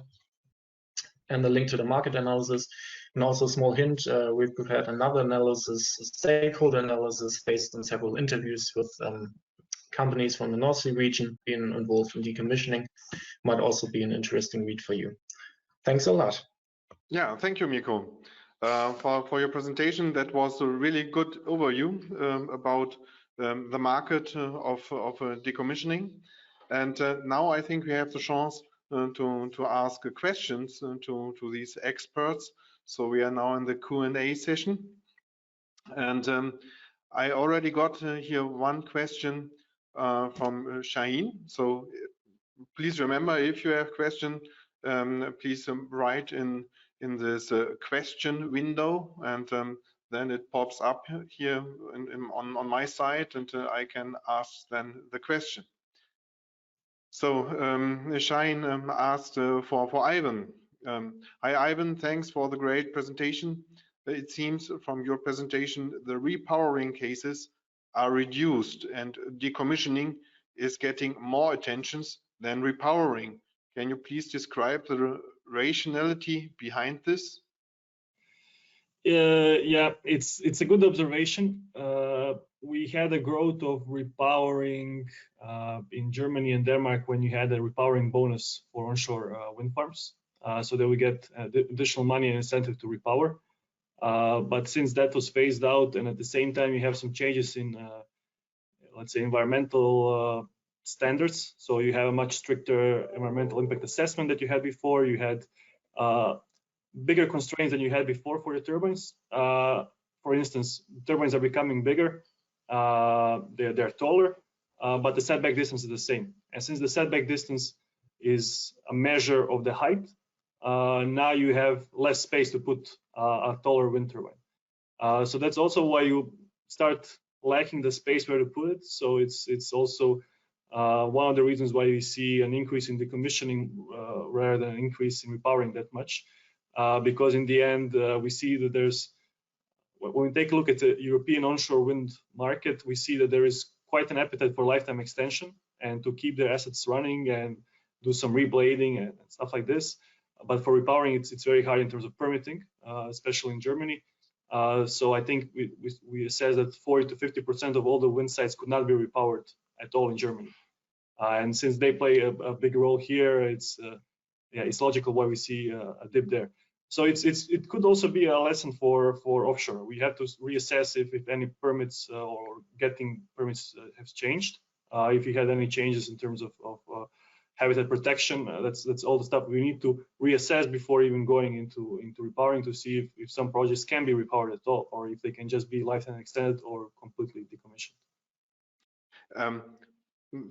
and the link to the market analysis, and also a small hint, we've prepared another analysis, a stakeholder analysis based on several interviews with companies from the North Sea region being involved in decommissioning. Might also be an interesting read for you. Thanks a lot. Yeah, thank you, Mirko, for your presentation. That was a really good overview about the market of decommissioning. And now I think we have the chance to ask questions to these experts. So we are now in the Q&A session. And I already got here one question from Shaheen. So please remember, if you have a question, please write in in this question window, and then it pops up here on my side, and I can ask then the question. So Shine asked for Ivan. Hi Ivan, thanks for the great presentation. It seems from your presentation the repowering cases are reduced and decommissioning is getting more attentions than repowering. Can you please describe the rationality behind this? Yeah, it's a good observation. We had a growth of repowering in Germany and Denmark when you had a repowering bonus for onshore wind farms, so that we get additional money and incentive to repower. But since that was phased out, and at the same time you have some changes in, let's say, environmental standards, so you have a much stricter environmental impact assessment that you had before. You had bigger constraints than you had before for your turbines. For instance, turbines are becoming bigger, they're taller, but the setback distance is the same. And since the setback distance is a measure of the height, now you have less space to put a taller wind turbine. So that's also why you start lacking the space where to put it. So it's also one of the reasons why you see an increase in decommissioning rather than an increase in repowering that much. Because in the end, we see that when we take a look at the European onshore wind market, we see that there is quite an appetite for lifetime extension and to keep their assets running and do some reblading and stuff like this. But for repowering, it's very hard in terms of permitting, especially in Germany. So I think we assess that 40 to 50% of all the wind sites could not be repowered at all in Germany. And since they play a big role here, it's logical why we see a dip there. So it could also be a lesson for offshore. We have to reassess if any permits or getting permits have changed. If you had any changes in terms of habitat protection, that's all the stuff we need to reassess before even going into repowering, to see if some projects can be repowered at all, or if they can just be lifetime extended or completely decommissioned.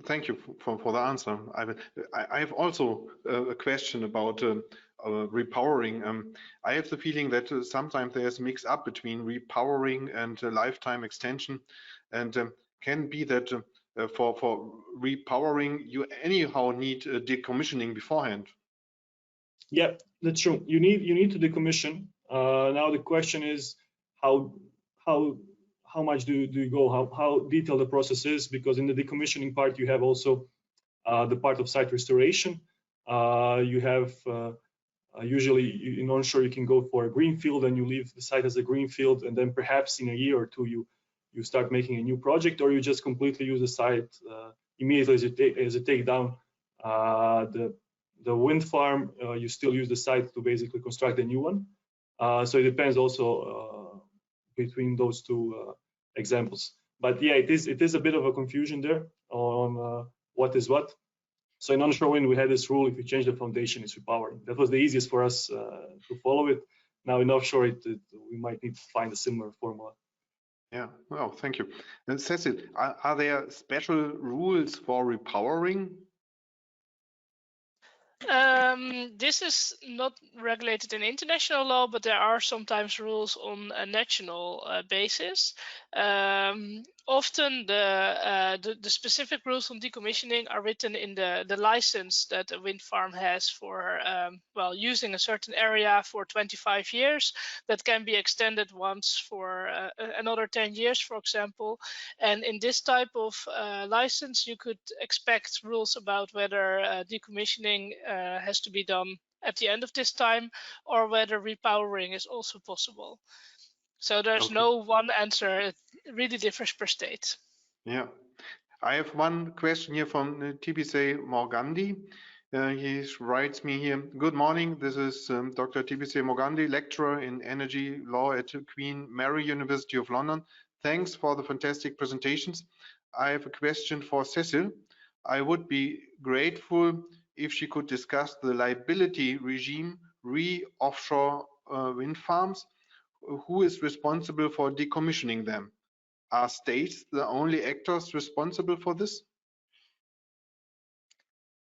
Thank you for the answer, Ivan. I have also a question about repowering. I have the feeling that sometimes there's a mix up between repowering and lifetime extension, and can be that for repowering you anyhow need decommissioning beforehand. Yeah, that's true. You need to decommission. Now the question is how much do you go, how detailed the process is, because in the decommissioning part you have also the part of site restoration. You have usually in onshore you can go for a greenfield and you leave the site as a greenfield, and then perhaps in a year or two you start making a new project, or you just completely use the site immediately as you take down the wind farm. You still use the site to basically construct a new one. So it depends also between those two examples. But yeah, it is a bit of a confusion there on what is what. So in onshore wind we had this rule: if you change the foundation, it's repowering. That was the easiest for us to follow it. Now in offshore we might need to find a similar formula. Yeah, well, thank you. And Cecil, are there special rules for repowering? This is not regulated in international law, but there are sometimes rules on a national basis. Often the specific rules on decommissioning are written in the license that a wind farm has for using a certain area for 25 years. That can be extended once for another 10 years, for example. And in this type of license, you could expect rules about whether decommissioning has to be done at the end of this time, or whether repowering is also possible. So there's no one answer. It really differs per state. Yeah. I have one question here from Tibise Morgandi. He writes me here: good morning, this is Dr. Tibise Morgandi, lecturer in energy law at Queen Mary University of London. Thanks for the fantastic presentations. I have a question for Cecil. I would be grateful if she could discuss the liability regime offshore wind farms. Who is responsible for decommissioning them? Are states the only actors responsible for this?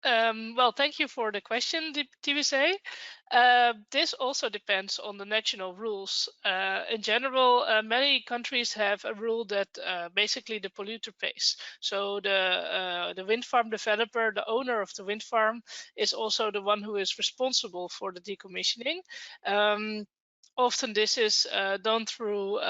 Well, thank you for the question, TBC. This also depends on the national rules. In general, many countries have a rule that basically the polluter pays. So the wind farm developer, the owner of the wind farm, is also the one who is responsible for the decommissioning. Often this is done through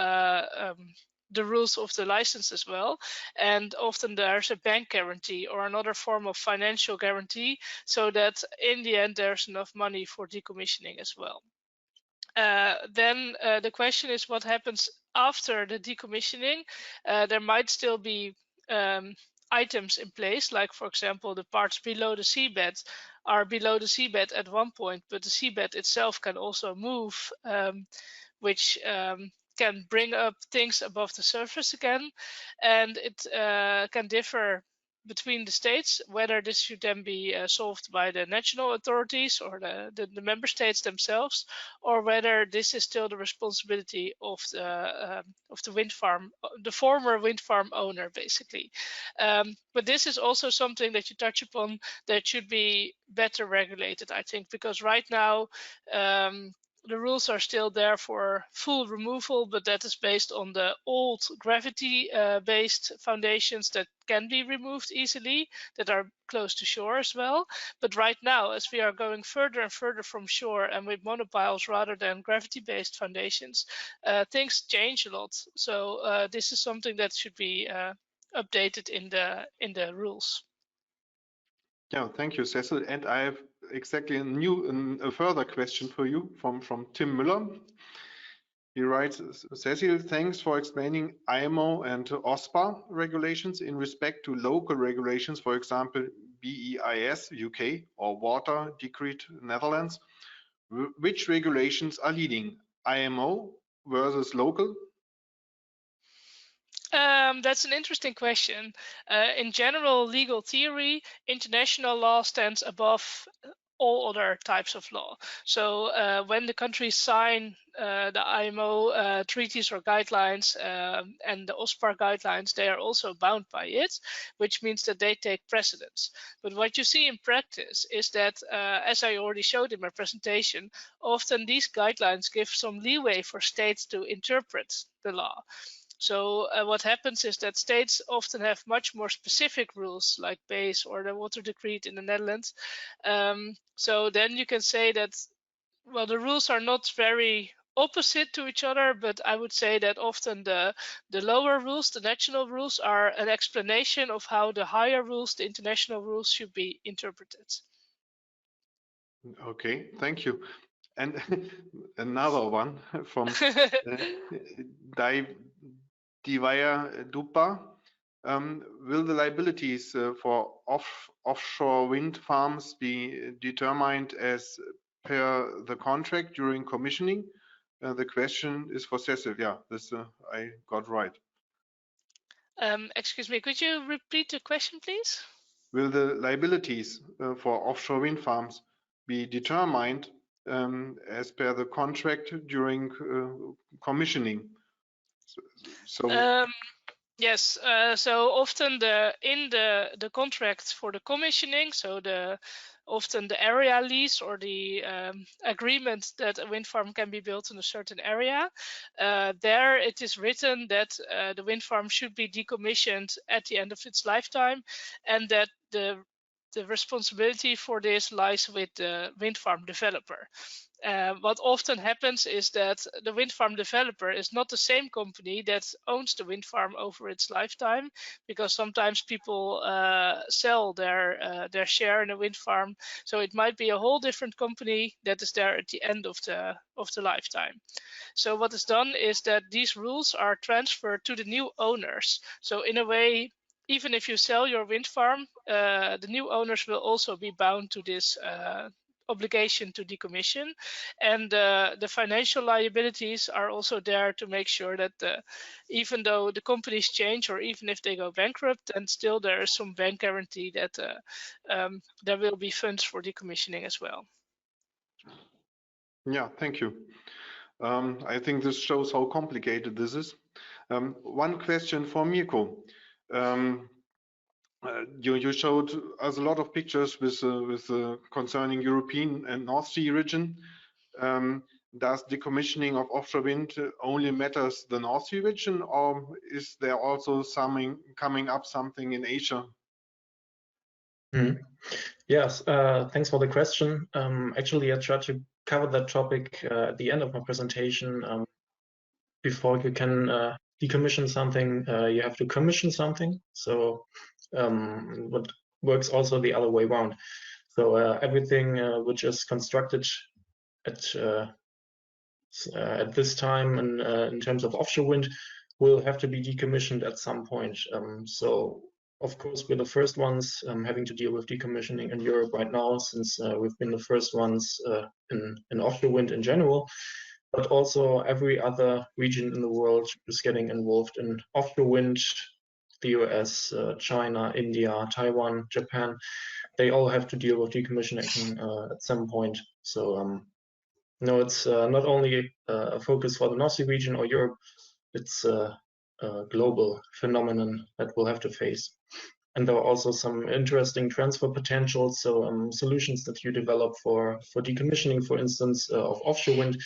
the rules of the license as well, and often there's a bank guarantee or another form of financial guarantee, so that in the end there's enough money for decommissioning as well. Then the question is what happens after the decommissioning. There might still be items in place, like for example the parts below the seabed are below the seabed at one point, but the seabed itself can also move, which can bring up things above the surface again, and it can differ between the states whether this should then be solved by the national authorities or the member states themselves, or whether this is still the responsibility of the wind farm, the former wind farm owner, basically. But this is also something that you touch upon that should be better regulated, I think, because right now the rules are still there for full removal, but that is based on the old gravity-based foundations that can be removed easily, that are close to shore as well. But right now, as we are going further and further from shore and with monopiles rather than gravity-based foundations, things change a lot. So this is something that should be updated in the rules. Yeah, thank you, Cecil. And I have exactly a further question for you from Tim Müller. He writes, Cecil, thanks for explaining IMO and OSPA regulations in respect to local regulations, for example, BEIS UK or Water Decree Netherlands. Which regulations are leading, IMO versus local? That's an interesting question. In general legal theory, international law stands above all other types of law. So when the countries sign the IMO treaties or guidelines and the OSPAR guidelines, they are also bound by it, which means that they take precedence. But what you see in practice is that, as I already showed in my presentation, often these guidelines give some leeway for states to interpret the law. So what happens is that states often have much more specific rules, like BEIS or the Water Decree in the Netherlands. So then you can say that, well, the rules are not very opposite to each other, but I would say that often the lower rules, the national rules, are an explanation of how the higher rules, the international rules, should be interpreted. Okay, thank you. And another one from Divya Dupa. Will the liabilities for offshore wind farms be determined as per the contract during commissioning? The question is for Cecil. Yeah, this I got right. Excuse me, could you repeat the question, please? Will the liabilities for offshore wind farms be determined as per the contract during commissioning? Yes, so often in the contract for the commissioning, so often the area lease or the agreement that a wind farm can be built in a certain area, there it is written that the wind farm should be decommissioned at the end of its lifetime, and that the responsibility for this lies with the wind farm developer. What often happens is that the wind farm developer is not the same company that owns the wind farm over its lifetime, because sometimes people sell their share in a wind farm. So it might be a whole different company that is there at the end of the lifetime. So what is done is that these rules are transferred to the new owners. So in a way, even if you sell your wind farm, the new owners will also be bound to this obligation to decommission, and the financial liabilities are also there to make sure that even though the companies change or even if they go bankrupt, and still there is some bank guarantee that there will be funds for decommissioning as well. Yeah, thank you. I think this shows how complicated this is. One question for Mirko. You showed us a lot of pictures with concerning European and North Sea region. Does decommissioning of offshore wind only matters the North Sea region, or is there also something coming up in Asia? Yes, thanks for the question. Actually, I tried to cover that topic at the end of my presentation. Before you can decommission something, you have to commission something. So what works also the other way around. So everything which is constructed at this time and in terms of offshore wind will have to be decommissioned at some point. So of course, we're the first ones having to deal with decommissioning in Europe right now, since we've been the first ones in offshore wind in general. But also every other region in the world is getting involved in offshore wind. The US, China, India, Taiwan, Japan, they all have to deal with decommissioning at some point. So no, it's not only a focus for the North Sea region or Europe, it's a global phenomenon that we'll have to face. And there are also some interesting transfer potentials. So solutions that you develop for decommissioning, for instance, of offshore wind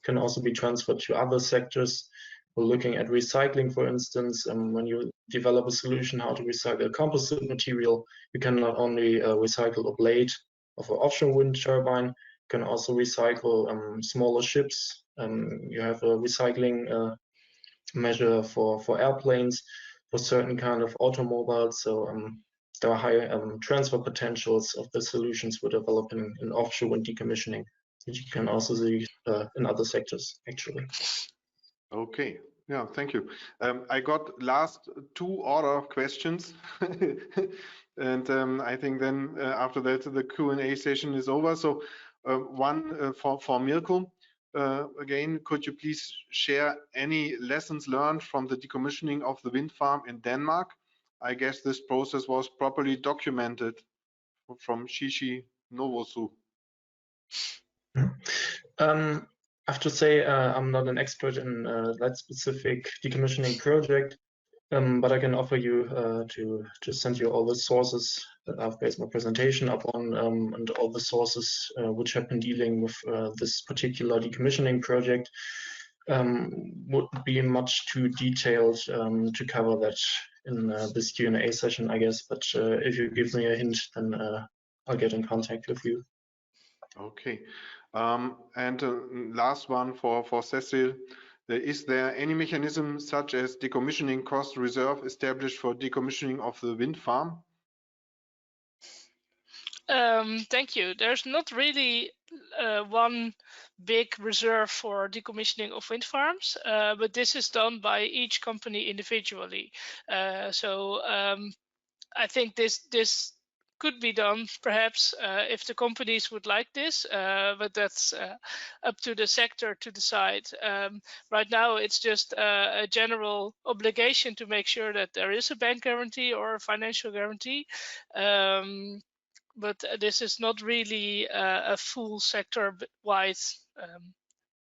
can also be transferred to other sectors. We're looking at recycling, for instance. When you develop a solution how to recycle a composite material, you can not only recycle a blade of an offshore wind turbine, you can also recycle smaller ships. You have a recycling measure for airplanes, for certain kind of automobiles. So there are high transfer potentials of the solutions we're developing in offshore wind decommissioning, which you can also see in other sectors, actually. Okay, yeah, thank you. I got last two order questions, and I think then after that the Q&A session is over. So one for Mirko. Again, could you please share any lessons learned from the decommissioning of the wind farm in Denmark? I guess this process was properly documented from Shishi Novosu. I have to say I'm not an expert in that specific decommissioning project, but I can offer you to send you all the sources that I've based my presentation upon, and all the sources which have been dealing with this particular decommissioning project. Would be much too detailed to cover that in this Q&A session, I guess. But if you give me a hint, then I'll get in contact with you. Okay. And last one for Cecil. Is there any mechanism such as decommissioning cost reserve established for decommissioning of the wind farm? Thank you. There's not really one big reserve for decommissioning of wind farms, but this is done by each company individually. So I think this could be done perhaps if the companies would like this, but that's up to the sector to decide. Right now it's just a general obligation to make sure that there is a bank guarantee or a financial guarantee. But this is not really a full sector-wide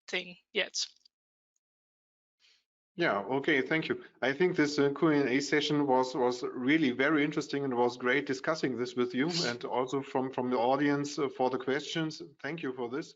thing yet. Yeah, okay, thank you. I think this Q&A session was really very interesting, and it was great discussing this with you, and also from the audience for the questions. Thank you for this.